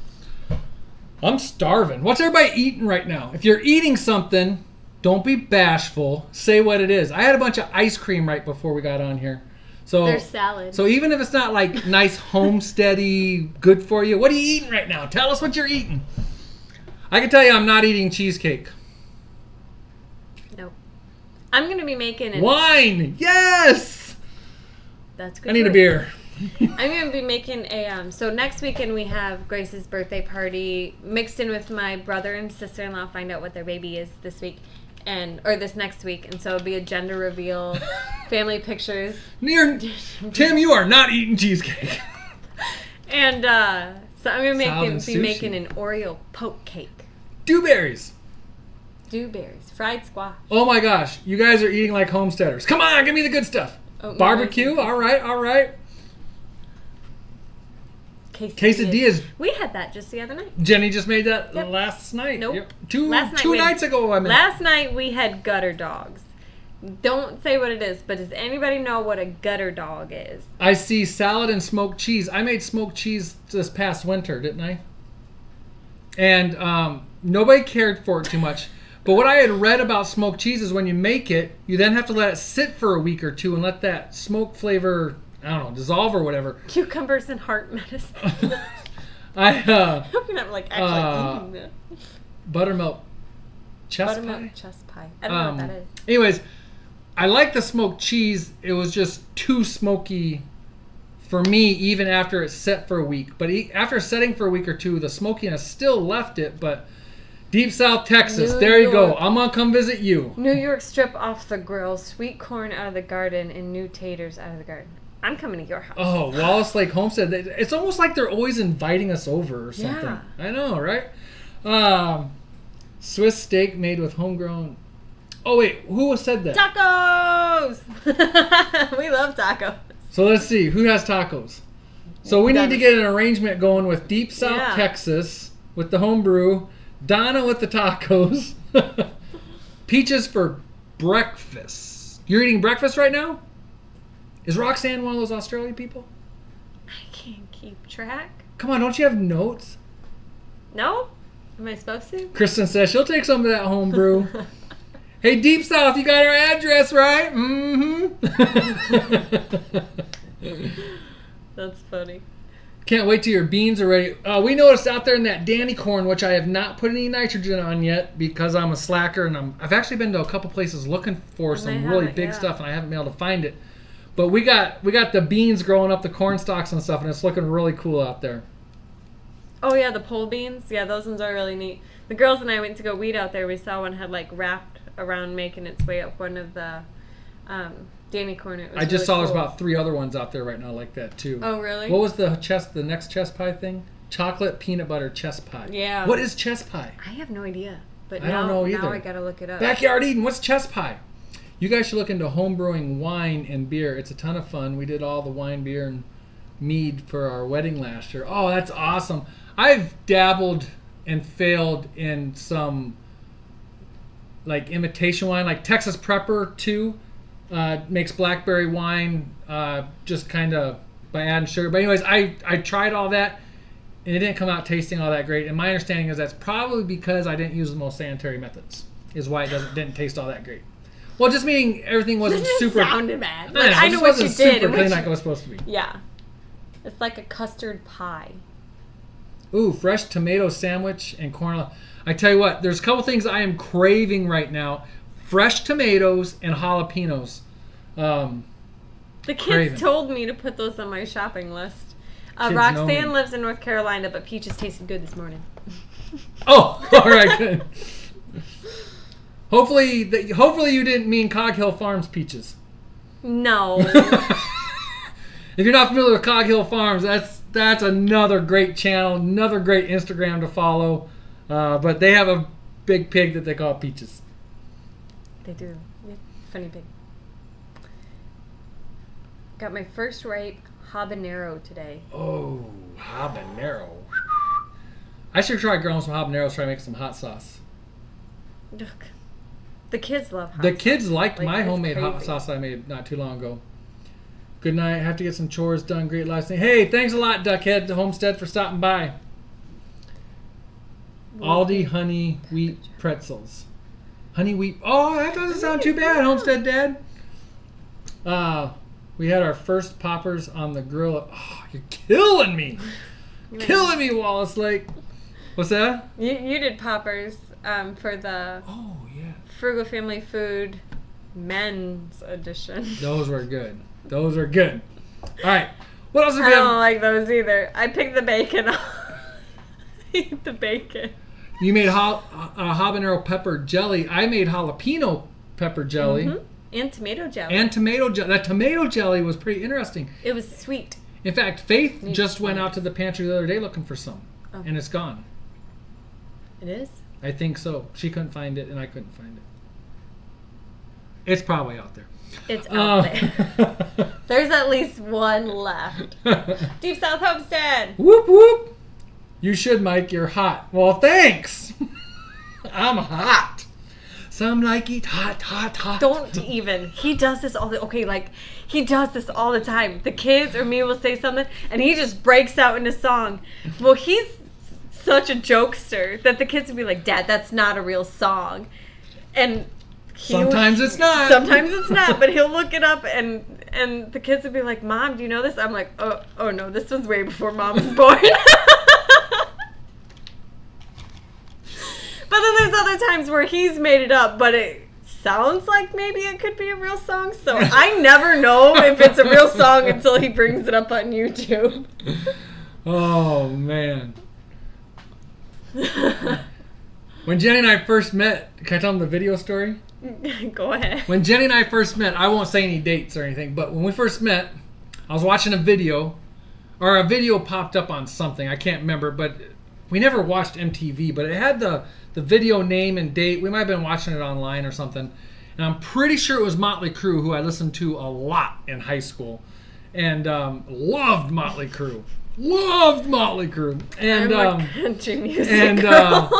I'm starving. What's everybody eating right now? If you're eating something, don't be bashful. Say what it is. I had a bunch of ice cream right before we got on here. So there's salad. So even if it's not like nice homesteady, good for you, what are you eating right now? Tell us what you're eating. I can tell you I'm not eating cheesecake. Nope. I'm going to be making wine. Yes! That's good. I need a beer. I'm going to be making so next weekend we have Grace's birthday party mixed in with my brother and sister-in-law, find out what their baby is this week. Or this next week, and so it'll be a gender reveal, family pictures. Tim, you are not eating cheesecake. And so I'm gonna be making an Oreo poke cake. Dewberries. Fried squash. Oh my gosh, you guys are eating like homesteaders. Come on, give me the good stuff. Barbecue, all right. Quesadillas. We had that just the other night. Jenny just made that last night. Nope. Yep. Two nights ago. Last night we had gutter dogs. Don't say what it is, but does anybody know what a gutter dog is? I see salad and smoked cheese. I made smoked cheese this past winter, didn't I? And nobody cared for it too much. But what I had read about smoked cheese is when you make it, you then have to let it sit for a week or two and let that smoke flavor, I don't know, dissolve or whatever. Cucumbers and heart medicine. I hope you're not like actually eating that. Buttermilk chest pie. I don't know what that is. Anyways, I like the smoked cheese. It was just too smoky for me, even after it's set for a week. But after setting for a week or two, the smokiness still left it. But Deep South Texas, there you go. I'm gonna come visit you. New York strip off the grill, sweet corn out of the garden, and new taters out of the garden. I'm coming to your house. Oh, Wallace Lake Homestead. It's almost like they're always inviting us over or something. Yeah. I know, right? Swiss steak made with homegrown. Oh, wait. Who said that? Tacos! We love tacos. So let's see. Who has tacos? So we need to get an arrangement going with Deep South Texas with the homebrew. Donna with the tacos. Peaches for breakfast. You're eating breakfast right now? Is Roxanne one of those Australian people? I can't keep track. Come on, don't you have notes? No? Am I supposed to? Kristen says she'll take some of that home brew. Hey, Deep South, you got our address, right? That's funny. Can't wait till your beans are ready. We noticed out there in that Danny corn, which I have not put any nitrogen on yet because I'm a slacker, and I've actually been to a couple places looking for some really big stuff, and I haven't been able to find it. But we got the beans growing up, the corn stalks and stuff, and it's looking really cool out there. Oh yeah, the pole beans. Yeah, those ones are really neat. The girls and I went to go weed out there. We saw one had like wrapped around making its way up one of the Danny corn. It was I just really saw cool. There's about 3 other ones out there right now like that too. Oh really? What was the next chess pie thing? Chocolate peanut butter chess pie. Yeah. What is chess pie? I have no idea. But I don't know either. Now I gotta look it up. Backyard Eden. What's chess pie? You guys should look into home brewing wine and beer. It's a ton of fun. We did all the wine, beer, and mead for our wedding last year. Oh, that's awesome. I've dabbled and failed in some like imitation wine, like Texas Prepper too. Makes blackberry wine just kind of by adding sugar. But anyways, I tried all that, and it didn't come out tasting all that great. And my understanding is that's probably because I didn't use the most sanitary methods, is why it didn't taste all that great. Well, just meaning everything wasn't super. Sounded bad. Like, I know what you did. Super clean like it was supposed to be. Yeah, it's like a custard pie. Ooh, fresh tomato sandwich and corn. I tell you what, there's a couple things I am craving right now: fresh tomatoes and jalapenos. The kids told me to put those on my shopping list. Roxanne lives in North Carolina, but peaches tasted good this morning. Oh, all right, good. Hopefully you didn't mean Cog Hill Farms peaches. No. If you're not familiar with Cog Hill Farms, that's another great channel, another great Instagram to follow. But they have a big pig that they call Peaches. They do. Yeah, funny pig. Got my first ripe habanero today. Oh, habanero. I should try growing some habaneros, try to make some hot sauce. Ugh. The kids love hot The sauce. kids liked my it's homemade hot crazy. sauce I made not too long ago. Good night. Have to get some chores done. Great last night. Hey, thanks a lot, Duckhead to Homestead, for stopping by. Aldi honey wheat pretzels. Honey wheat. Oh, that doesn't sound too bad, Homestead Dad. We had our first poppers on the grill. Oh, you're killing me. Killing me, Wallace Lake. What's that? You did poppers for the Frugal Family Food men's edition. Those were good. Those are good. All right. What else do we I don't have? like those either. I picked the bacon off. Eat the bacon. You made habanero pepper jelly. I made jalapeno pepper jelly. Mm-hmm. And tomato jelly. And tomato jelly. That tomato jelly was pretty interesting. It was sweet. In fact, Faith just went out to the pantry the other day looking for some. Oh. And it's gone. It is? I think so. She couldn't find it, and I couldn't find it. It's probably out there. It's out there. There's at least one left. Deep South Homestead. Whoop, whoop. You should, Mike. You're hot. Well, thanks. I'm hot. Some like it hot, hot, hot. Don't even. He does this all the he does this all the time. The kids or me will say something and he just breaks out into song. Well, he's such a jokester that the kids will be like, "Dad, that's not a real song." And sometimes it's not. Sometimes it's not, but he'll look it up and the kids will be like, "Mom, do you know this?" I'm like, "Oh no, this was way before Mom was born." But then there's other times where he's made it up, but it sounds like maybe it could be a real song. So I never know if it's a real song until he brings it up on YouTube. Oh, man. When Jenny and I first met, can I tell them the video story? Go ahead. When Jenny and I first met, I won't say any dates or anything, but when we first met, I was watching a video, or a video popped up on something. I can't remember, but we never watched MTV, but it had the video name and date. We might have been watching it online or something. And I'm pretty sure it was Motley Crue, who I listened to a lot in high school. And loved Motley Crue. Loved Motley Crue. And I'm a country music and girl.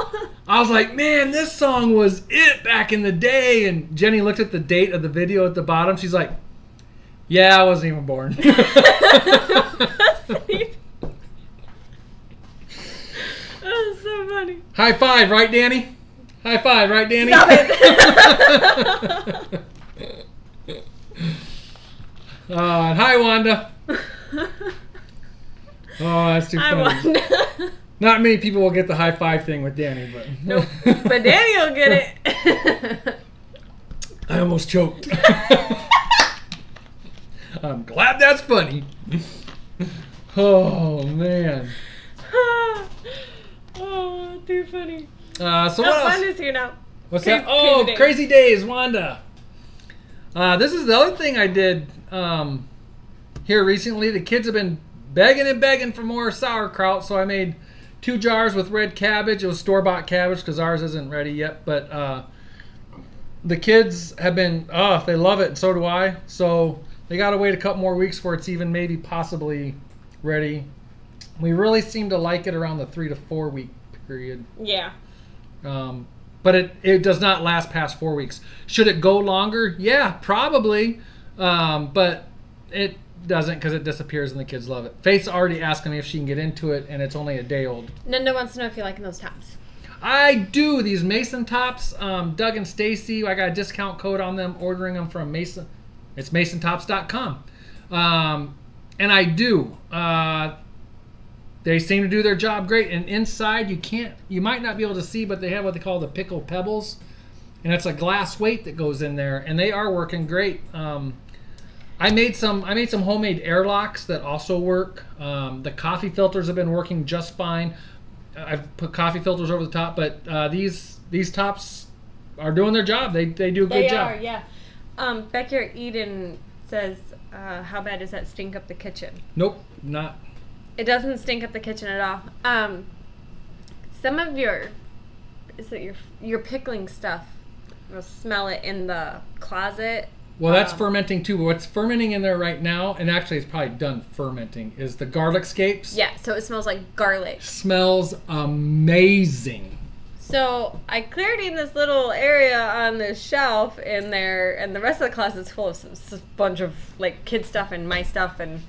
I was like, man, this song was it back in the day. And Jenny looked at the date of the video at the bottom. She's like, yeah, I wasn't even born. Oh, so funny. High five, right, Danny? High five, right, Danny? Stop it. And hi, Wanda. Oh, that's too funny. Wanda. Not many people will get the high five thing with Danny, but Nope. But Danny will get it. I almost choked. I'm glad that's funny. Oh man. Oh, too funny. So what else? Wanda's here now. What's that? Oh, crazy days, Wanda. This is the other thing I did here recently. The kids have been begging and begging for more sauerkraut, so I made 2 jars with red cabbage. It was store-bought cabbage because ours isn't ready yet, but the kids have been, they love it, and so do I. So they got to wait a couple more weeks before it's even maybe possibly ready. We really seem to like it around the 3 to 4 week period. Yeah. But it does not last past 4 weeks. Should it go longer? Yeah, probably. But it doesn't because it disappears and the kids love it. Faith's already asking me if she can get into it, and it's only a day old. Nenda wants to know if you like those tops. I do. These Mason tops, Doug and Stacy, I got a discount code on them, ordering them from Mason. It's masontops.com. And I do. They seem to do their job great. And inside, you might not be able to see, but they have what they call the pickle pebbles. And it's a glass weight that goes in there, and they are working great. I made some homemade airlocks that also work. The coffee filters have been working just fine. I've put coffee filters over the top, but these tops are doing their job. They do a good job. They are, yeah. Back here, Eden says, how bad does that stink up the kitchen? Nope, not. It doesn't stink up the kitchen at all. Some of your is it? You're pickling stuff. You'll smell it in the closet. Well, that's fermenting too. What's fermenting in there right now, and actually it's probably done fermenting, is the garlic scapes. Yeah, so it smells like garlic. Smells amazing. So I cleared in this little area on the shelf in there, and the rest of the closet's full of a bunch of like kid stuff and my stuff and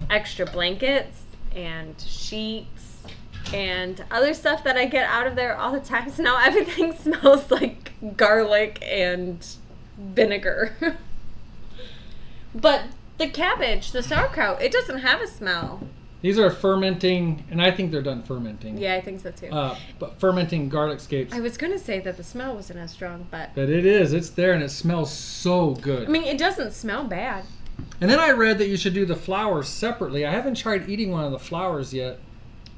extra blankets and sheets and other stuff that I get out of there all the time. So now everything smells like garlic and vinegar. But the cabbage, the sauerkraut, it doesn't have a smell. These are fermenting, and I think they're done fermenting. Yeah, I think so too. But fermenting garlic scapes. I was going to say that the smell wasn't as strong, but it is. It's there, and it smells so good. I mean, it doesn't smell bad. And then I read that you should do the flowers separately. I haven't tried eating one of the flowers yet.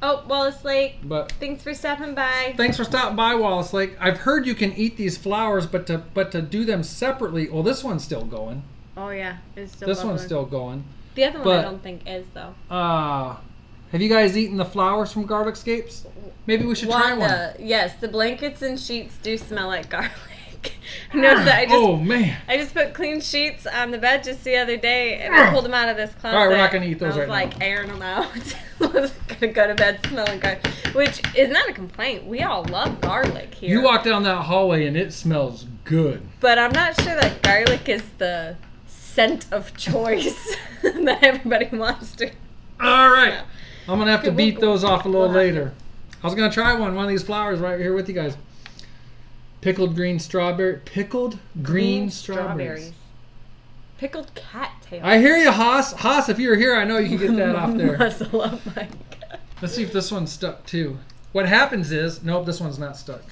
Oh, Wallace Lake. But thanks for stopping by. Thanks for stopping by, Wallace Lake. I've heard you can eat these flowers, but to do them separately. Well, this one's still going. Oh yeah, it's still. This bubbling. one's still going. The other one I don't think is though. Have you guys eaten the flowers from garlic scapes? Maybe we should try one. Yes, the blankets and sheets do smell like garlic. I noticed that. I just put clean sheets on the bed just the other day, and I pulled them out of this closet. All right, we're not going to eat those right now. I was like airing them out. I was going to go to bed smelling garlic, which is not a complaint. We all love garlic here. You walk down that hallway and it smells good. But I'm not sure that garlic is the scent of choice that everybody wants to. All right. Yeah. I'm going to have to beat those off a little later. I was going to try one of these flowers right here with you guys. Pickled green strawberries. Pickled cattails. I hear you, Haas. Haas, if you were here, I know you can get that off there. Muzzle up my God. Let's see if this one's stuck too. What happens is, nope, this one's not stuck.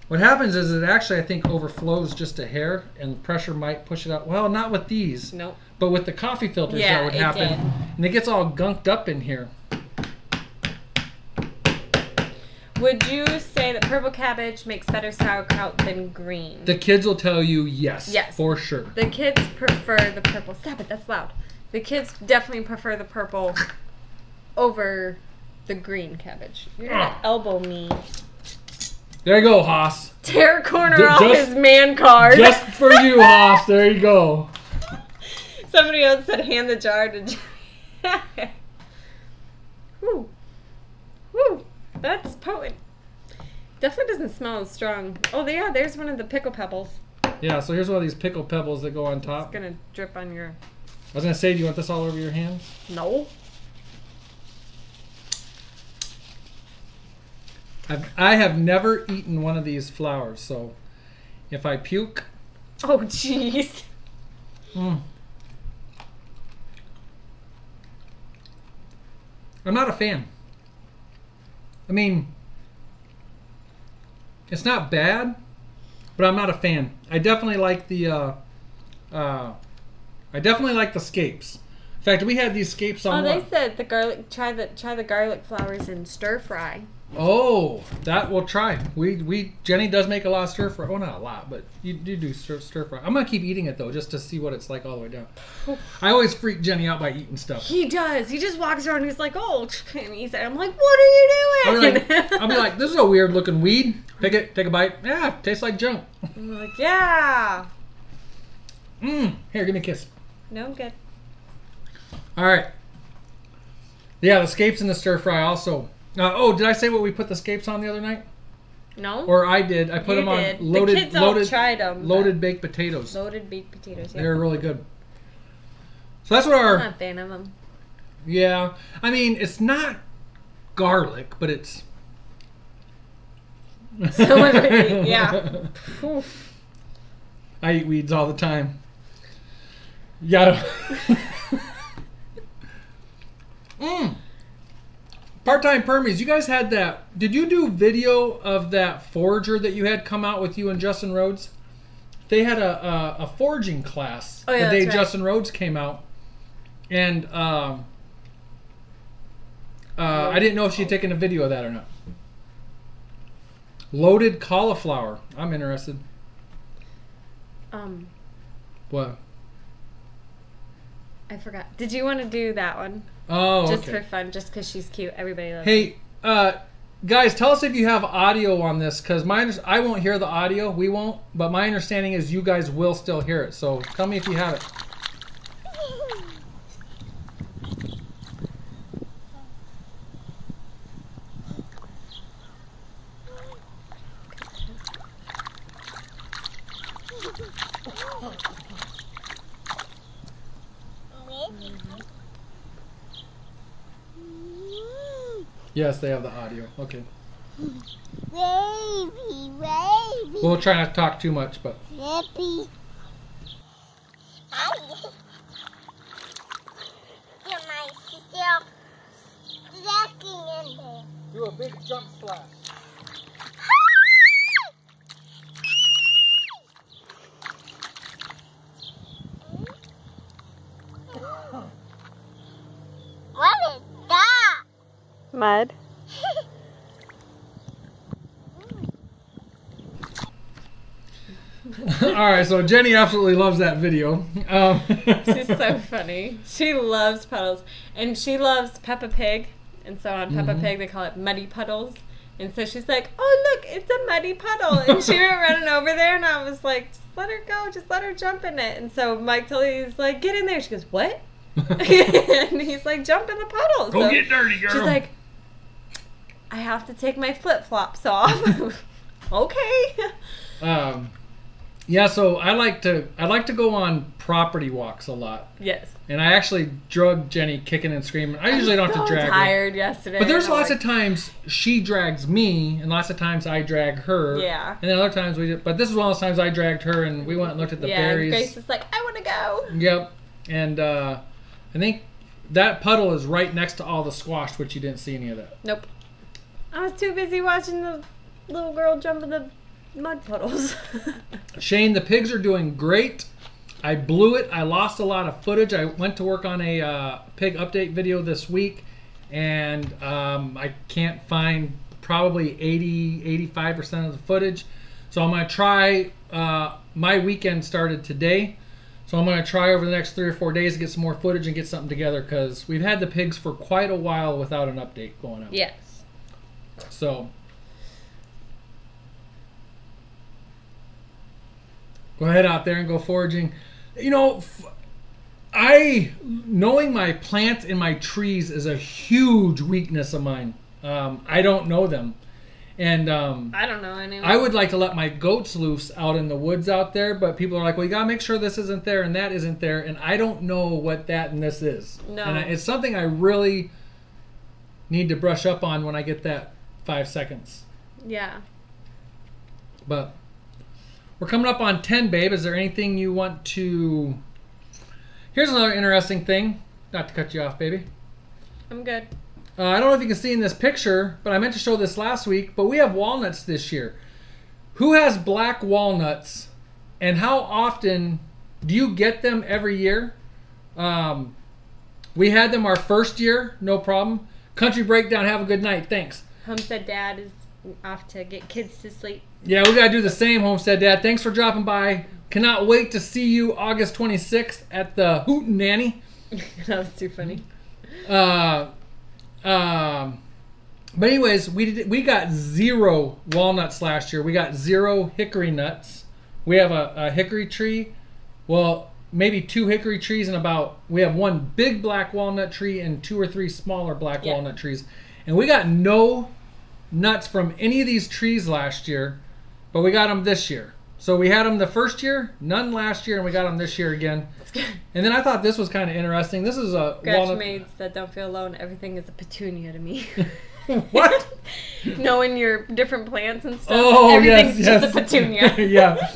What happens is it actually, I think, overflows just a hair, and pressure might push it out. Well, not with these. Nope. But with the coffee filters, that would happen. Did. And it gets all gunked up in here. Would you say that purple cabbage makes better sauerkraut than green? The kids will tell you yes. Yes. For sure. The kids prefer the purple. Stop it, that's loud. The kids definitely prefer the purple over the green cabbage. You're going to elbow me. There you go, Haas. Tear a corner off his man card. Just for you, Haas. There you go. Somebody else said hand the jar to Woo. Woo. That's potent. Definitely doesn't smell as strong. Oh, yeah, there's one of the pickle pebbles. Yeah, so here's one of these pickle pebbles that go on top. It's going to drip on your... I was going to say, do you want this all over your hands? No. I have never eaten one of these flowers, so if I puke... Oh, jeez. I'm not a fan. I mean, it's not bad, but I'm not a fan. I definitely like the scapes. In fact, we had these scapes on. Oh, they said the garlic. Try the garlic flowers in stir fry. Oh, that we'll try. Jenny does make a lot of stir fry. Well, not a lot, but you do stir fry. I'm gonna keep eating it though, just to see what it's like all the way down. I always freak Jenny out by eating stuff. He does. He just walks around and he's like, "Oh," and he's. I'm like, "What are you doing?" I'll be like, "This is a weird looking weed." Pick it, take a bite. Yeah, tastes like junk. I'm like, "Yeah." Here, give me a kiss. No, I'm good. All right. Yeah, the scapes in the stir fry also. Did I say what we put the scapes on the other night? No. Or I did. I put them on loaded. The kids all tried them. Loaded baked potatoes. Loaded baked potatoes. Yeah. They're really good. So that's what I'm not a fan of them. Yeah, I mean it's not garlic, but it's. Someone would eat, yeah. I eat weeds all the time. Yeah. Part-time permies, you guys had that. Did you do video of that forager that you had come out with you and Justin Rhodes? They had a foraging class the day Justin Rhodes came out. And I didn't know if she'd taken a video of that or not. Loaded cauliflower. I'm interested. What? I forgot. Did you want to do that one? Oh, just okay. for fun, just because she's cute. Everybody loves her. Hey, guys, tell us if you have audio on this, because I won't hear the audio. We won't, but my understanding is you guys will still hear it. So tell me if you have it. Yes, they have the audio. Okay. Baby. We'll try not to talk too much, but. Baby. Get myself sucking in there. Do a big jump splash. What is that? Mud. Alright, so Jenny absolutely loves that video. She's so funny. She loves puddles. And she loves Peppa Pig. And so on Peppa Pig, they call it muddy puddles. And so she's like, oh, look, it's a muddy puddle. And she went running over there, and I was like, just let her go. Just let her jump in it. And so Mike Tully's like, get in there. She goes, what? And he's like, jump in the puddle. Go So get dirty, girl. she's like, I have to take my flip-flops off. Okay. Yeah, so I like to go on property walks a lot. Yes. And I actually drug Jenny kicking and screaming. I usually don't have to drag her. I was tired yesterday. But there's lots of times she drags me, and lots of times I drag her. Yeah. And then other times we did. But this is one of those times I dragged her, and we went and looked at the berries. Yeah, Grace is like, I want to go. Yep. And I think that puddle is right next to all the squash, which you didn't see any of that. Nope. I was too busy watching the little girl jump in the mud puddles. Shane, the pigs are doing great. I blew it. I lost a lot of footage. I went to work on a pig update video this week, and I can't find probably 85% of the footage. So I'm going to try. My weekend started today, so I'm going to try over the next 3 or 4 days to get some more footage and get something together, because we've had the pigs for quite a while without an update going on. Yes. So go ahead out there and go foraging. You know, knowing my plants and my trees is a huge weakness of mine. I don't know them. And I don't know anyone. I would like to let my goats loose out in the woods out there, but people are like, well, you got to make sure this isn't there and that isn't there. And I don't know what that and this is. No. And it's something I really need to brush up on when I get that 5 seconds. Yeah. But we're coming up on 10, babe. Is there anything you want to... Here's another interesting thing. Not to cut you off, baby. I'm good. I don't know if you can see in this picture, but I meant to show this last week, but we have walnuts this year. Who has black walnuts, and how often do you get them every year? We had them our first year, no problem. Country Breakdown, have a good night. Thanks. Homestead Dad is off to get kids to sleep. Yeah, we got to do the same, Homestead Dad. Thanks for dropping by. Cannot wait to see you August 26th at the Hootin' Nanny. That was too funny. But anyways, we got 0 walnuts last year. We got 0 hickory nuts. We have a hickory tree. Well, maybe 2 hickory trees, and we have 1 big black walnut tree and 2 or 3 smaller black walnut trees. And we got no nuts from any of these trees last year, but we got them this year. So we had them the first year, none last year, and we got them this year again. And then I thought this was kind of interesting. This is a Gretchen maids that don't feel alone. Everything is a petunia to me. What? Knowing your different plants and stuff. Oh, everything's yes, just a petunia. Yeah.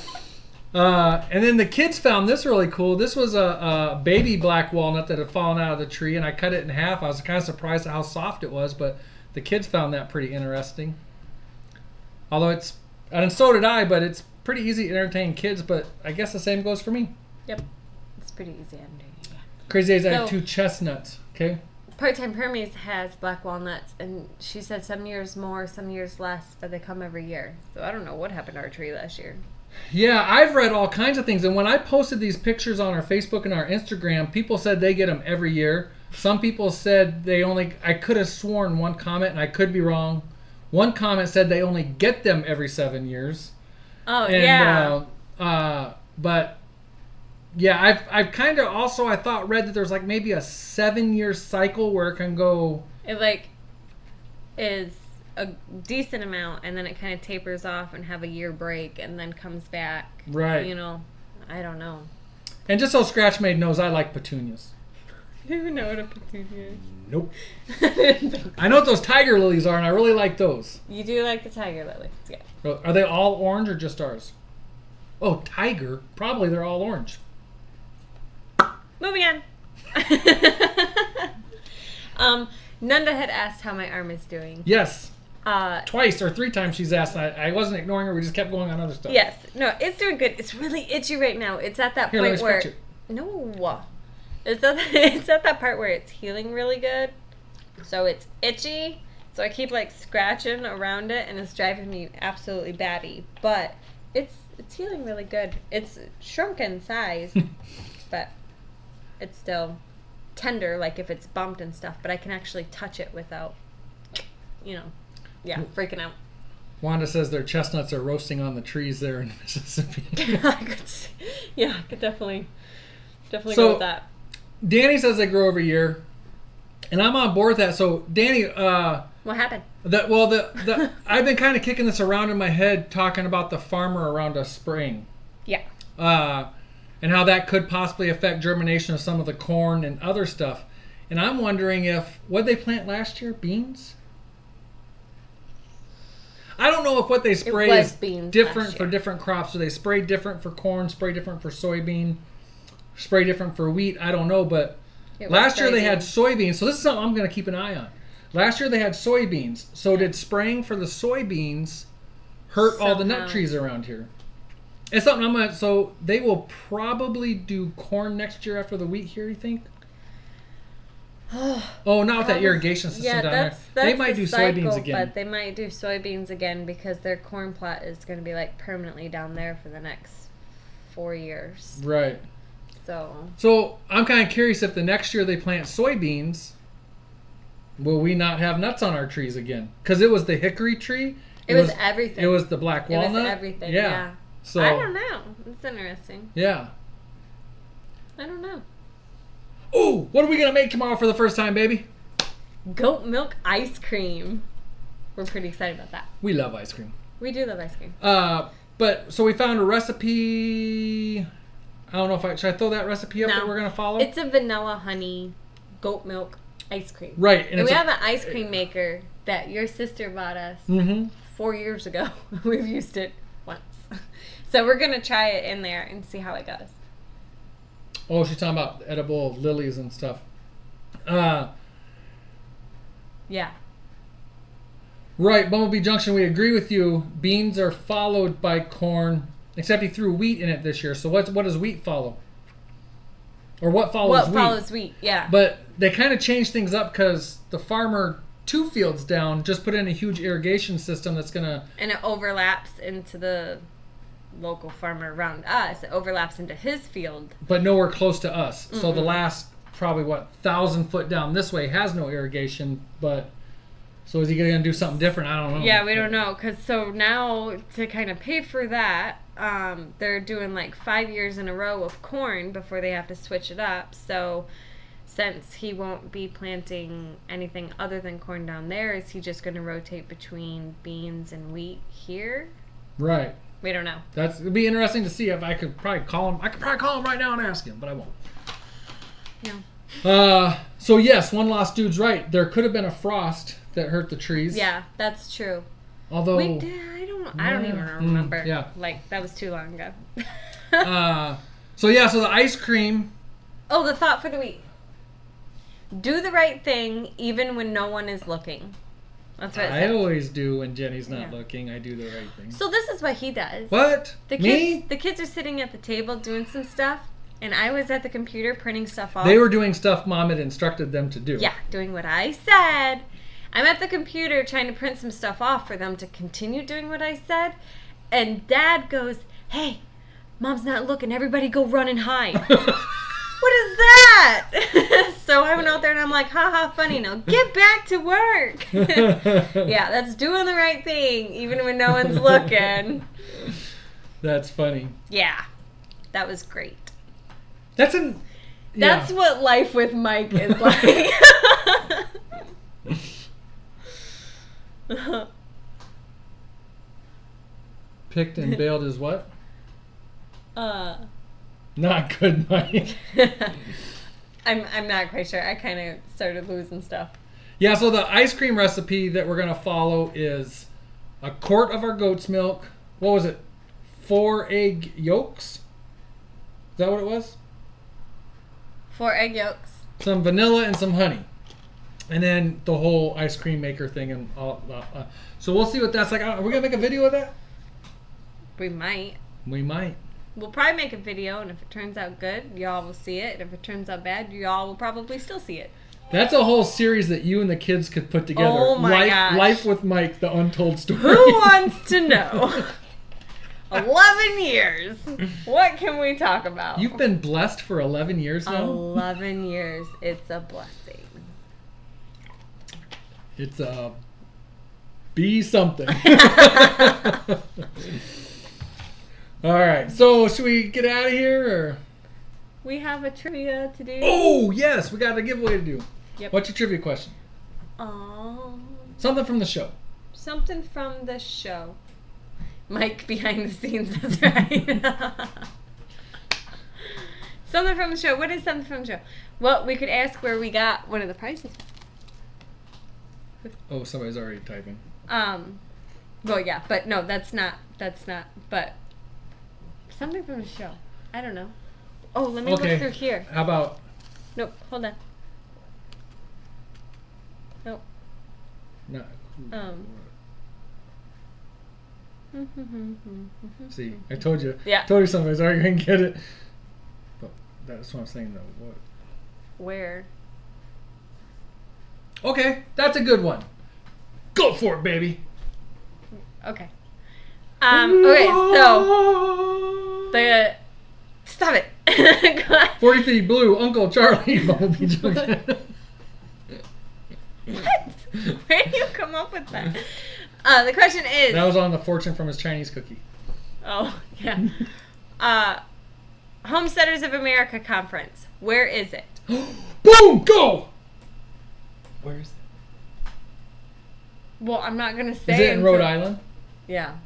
And then the kids found this really cool. This was a baby black walnut that had fallen out of the tree, and I cut it in half. I was kind of surprised at how soft it was, but the kids found that pretty interesting. Although and so did I, but it's pretty easy to entertain kids, but I guess the same goes for me. Yep. It's pretty easy to entertain. Yeah. Crazy days, I have 2 chestnuts, okay? Part-Time Hermes has black walnuts, and she said some years more, some years less, but they come every year. So I don't know what happened to our tree last year. Yeah, I've read all kinds of things, and when I posted these pictures on our Facebook and our Instagram, people said they get them every year. Some people said I could have sworn one comment, and I could be wrong, One comment said they only get them every 7 years. Oh, And, yeah. But yeah, I've kind of also I thought read that there's like maybe a 7-year cycle where it can go. It like is a decent amount, and then it kind of tapers off and have a year break, and then comes back. Right. You know, I don't know. And just so Scratch Maid knows, I like petunias. I don't even know what a petunia is. Nope. I know what those tiger lilies are, and I really like those. You do like the tiger lilies, yeah. Are they all orange or just ours? Oh, tiger. Probably they're all orange. Moving on. Nanda had asked how my arm is doing. Yes. Twice or 3 times she's asked. I wasn't ignoring her. We just kept going on other stuff. Yes. No, it's doing good. It's really itchy right now. It's at that Here, point let me where... scratch it. No. It's at that part where it's healing really good. So it's itchy. So I keep like scratching around it, and it's driving me absolutely batty. But it's healing really good. It's shrunk in size, but it's still tender, like if it's bumped and stuff. But I can actually touch it without, freaking out. Wanda says their chestnuts are roasting on the trees there in Mississippi. I could definitely go with that. Danny says they grow every year, and I'm on board with that. So Danny, What happened? I've been kind of kicking this around in my head, talking about the farmer around us spraying. Yeah. And how that could possibly affect germination of some of the corn and other stuff. And I'm wondering what they plant last year? Beans? I don't know if what they spray is different for different crops. Do they spray different for corn, spray different for soybean, spray different for wheat? I don't know, but last year they had soybeans. So this is something I'm going to keep an eye on. Last year they had soybeans. So did spraying for the soybeans hurt all the nut trees around here? It's something so they will probably do corn next year after the wheat here, you think? Oh, not with that irrigation system down there. They might do soybeans again. But they might do soybeans again because their corn plot is going to be like permanently down there for the next 4 years. Right. So I'm kind of curious if the next year they plant soybeans, will we not have nuts on our trees again? Because it was the hickory tree. It was everything. It was the black walnut. It was everything, yeah. So I don't know. It's interesting. Yeah. I don't know. Ooh, what are we going to make tomorrow for the first time, baby? Goat milk ice cream. We're pretty excited about that. We love ice cream. We do love ice cream. So we found a recipe. I don't know should I throw that recipe up that we're going to follow? It's a vanilla honey goat milk ice cream. Right. And we have an ice cream maker that your sister bought us 4 years ago. We've used it once. So we're going to try it in there and see how it goes. Oh, she's talking about edible lilies and stuff. Yeah. Right, Bumblebee Junction, we agree with you. Beans are followed by corn, except he threw wheat in it this year. So what does wheat follow? Or what follows wheat? What follows wheat, yeah. But they kind of changed things up because the farmer 2 fields down just put in a huge irrigation system that's going to... And it overlaps into the local farmer around us. It overlaps into his field. But nowhere close to us. So the last, probably, 1,000 foot down this way has no irrigation, but... So is he going to do something different? I don't know. Yeah, we don't know. So now, to kind of pay for that, they're doing like 5 years in a row of corn before they have to switch it up. So since he won't be planting anything other than corn down there, is he just going to rotate between beans and wheat here? Right. We don't know. It'd be interesting to see if I could probably call him. I could probably call him right now and ask him, but I won't. No. So yes, one lost dude's right. There could have been a frost that hurt the trees. Yeah, that's true. Although we did, I don't even remember. Yeah. Like that was too long ago. So the ice cream. Oh, the thought for the week. Do the right thing even when no one is looking. That's what it says. I always do when Jenny's not looking. I do the right thing. So this is what he does. What? The kids are sitting at the table doing some stuff, and I was at the computer printing stuff off. They were doing stuff Mom had instructed them to do. Yeah, doing what I said. I'm at the computer trying to print some stuff off for them to continue doing what I said, and Dad goes, "Hey, Mom's not looking. Everybody go run and hide." What is that? that. So I went out there and I'm like, haha, funny. Now get back to work. Yeah, that's doing the right thing, even when no one's looking. That's funny. Yeah, that was great. That's what life with Mike is like. Picked and bailed is what? Not good, Mike. I'm not quite sure. I kind of started losing stuff. Yeah, so the ice cream recipe that we're going to follow is a quart of our goat's milk. What was it? 4 egg yolks? Is that what it was? 4 egg yolks. Some vanilla and some honey. And then the whole ice cream maker thing. And all. So we'll see what that's like. Are we going to make a video of that? We might. We might. We'll probably make a video, and if it turns out good, y'all will see it. And if it turns out bad, y'all will probably still see it. That's a whole series that you and the kids could put together. Oh my gosh. Life with Mike, the untold story. Who wants to know? 11 years. What can we talk about? You've been blessed for 11 years now? 11 years. It's a blessing. It's a be something. All right. So should we get out of here? Or? We have a trivia to do. Oh, yes. We got a giveaway to do. Yep. What's your trivia question? Something from the show. Something from the show. Mike behind the scenes, that's right. Something from the show. What is something from the show? Well, we could ask where we got one of the prizes. Oh, somebody's already typing. Well, yeah, but no, that's not, but something from the show. I don't know. Oh, let me look through here. How about? Nope, hold on. Nope. No. See, I told you. Yeah. I told you somebody's already going to get it. But that's what I'm saying, though. What? Where? Okay, that's a good one. Go for it, baby. Okay. Okay, so stop it. 43 Blue, Uncle Charlie. Bumblebee Junction. What? Where do you come up with that? The question is. That was on the fortune from his Chinese cookie. Oh yeah. Homesteaders of America conference. Where is it? Boom! Go. Where is it? Well, I'm not gonna say. Is it in Rhode Island? Yeah.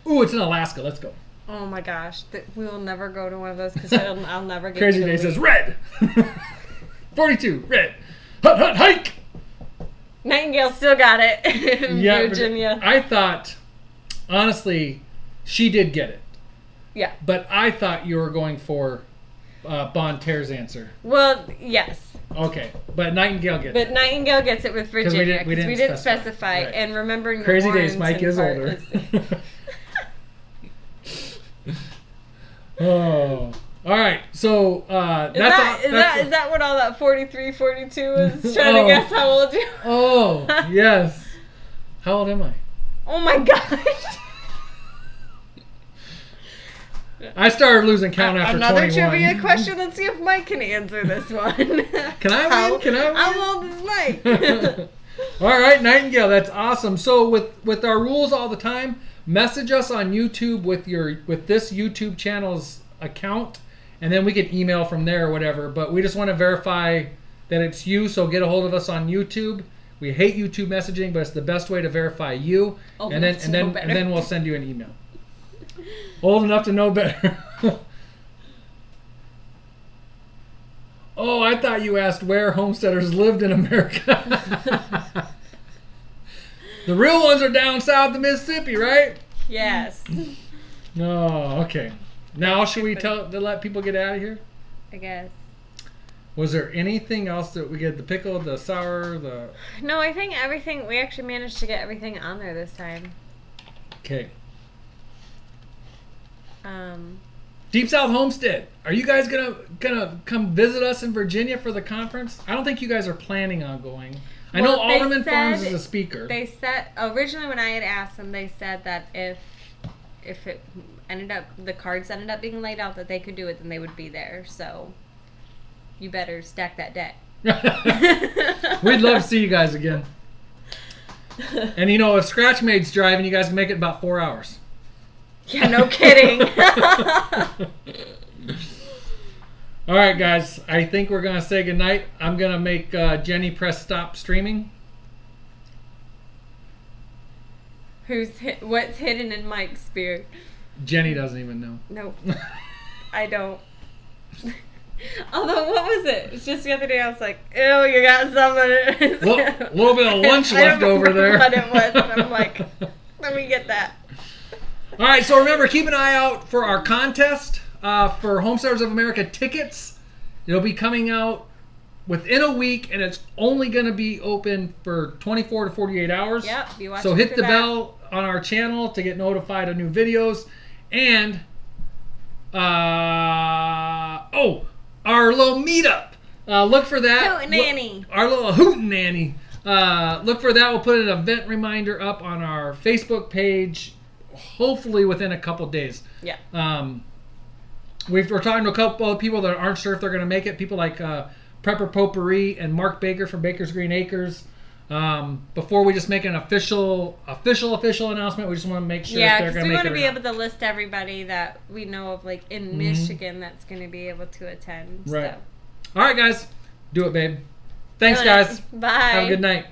Ooh, it's in Alaska. Let's go. Oh my gosh, we will never go to one of those because I'll never get. Crazy Day says red. 42 red. Hut hut hike. Nightingale still got it in Virginia. I thought, honestly, she did get it. Yeah. But I thought you were going for Bon Terre's answer. Well, yes. Okay, but Nightingale gets it. But Nightingale gets it with Virginia because we didn't specify. Right. And remembering the Crazy Warrens Days, Mike in is part older. Oh. All right, so is that what all that 43, 42 is trying to guess how old you are? Oh, yes. How old am I? Oh my gosh. I started losing count after Another 21. trivia question. Let's see if Mike can answer this one. Can I win? How old is Mike? All right, Nightingale, that's awesome. So with our rules all the time, message us on YouTube with this YouTube channel's account, and then we can email from there or whatever. But we just want to verify that it's you, so get a hold of us on YouTube. We hate YouTube messaging, but it's the best way to verify you. And then we'll send you an email. Old enough to know better. Oh, I thought you asked where homesteaders lived in America. The real ones are down south of Mississippi, right? Yes. No, okay. Now, should we let people get out of here? I guess. Was there anything else that we get? The pickle, the sour, the... No, I think everything, we actually managed to get everything on there this time. Okay. Deep South Homestead. Are you guys gonna come visit us in Virginia for the conference? I don't think you guys are planning on going. I know Alderman Farms is a speaker. They said originally when I had asked them, they said that if it ended up the cards ended up being laid out that they could do it, then they would be there. So you better stack that deck. We'd love to see you guys again. And you know, if Scratch Made's driving, you guys can make it in about 4 hours. Yeah, no kidding. All right, guys. I think we're going to say goodnight. I'm going to make Jenny press stop streaming. What's hidden in Mike's beard? Jenny doesn't even know. Nope. I don't. Although, what was it? It's just the other day I was like, ew, you got some of it. A little bit of lunch left over there. What it was. And I'm like, let me get that. All right, so remember, keep an eye out for our contest for Homesteaders of America tickets. It'll be coming out within a week, and it's only going to be open for 24 to 48 hours. Yep, be watching so hit for the that. bell on our channel to get notified of new videos. And, our little meetup. Look for that. Hootenanny. Our little hootenanny. Look for that. We'll put an event reminder up on our Facebook page, hopefully within a couple days. Yeah. We're talking to a couple of people that aren't sure if they're going to make it. People like Prepper Potpourri and Mark Baker from Baker's Green Acres. Before we just make an official announcement, we just want to make sure if they're going to make it. Yeah, because we want to be able to list everybody that we know of, like in Michigan, that's going to be able to attend. Right. So. All right, guys. Do it, babe. Thanks, guys. Bye. Have a good night.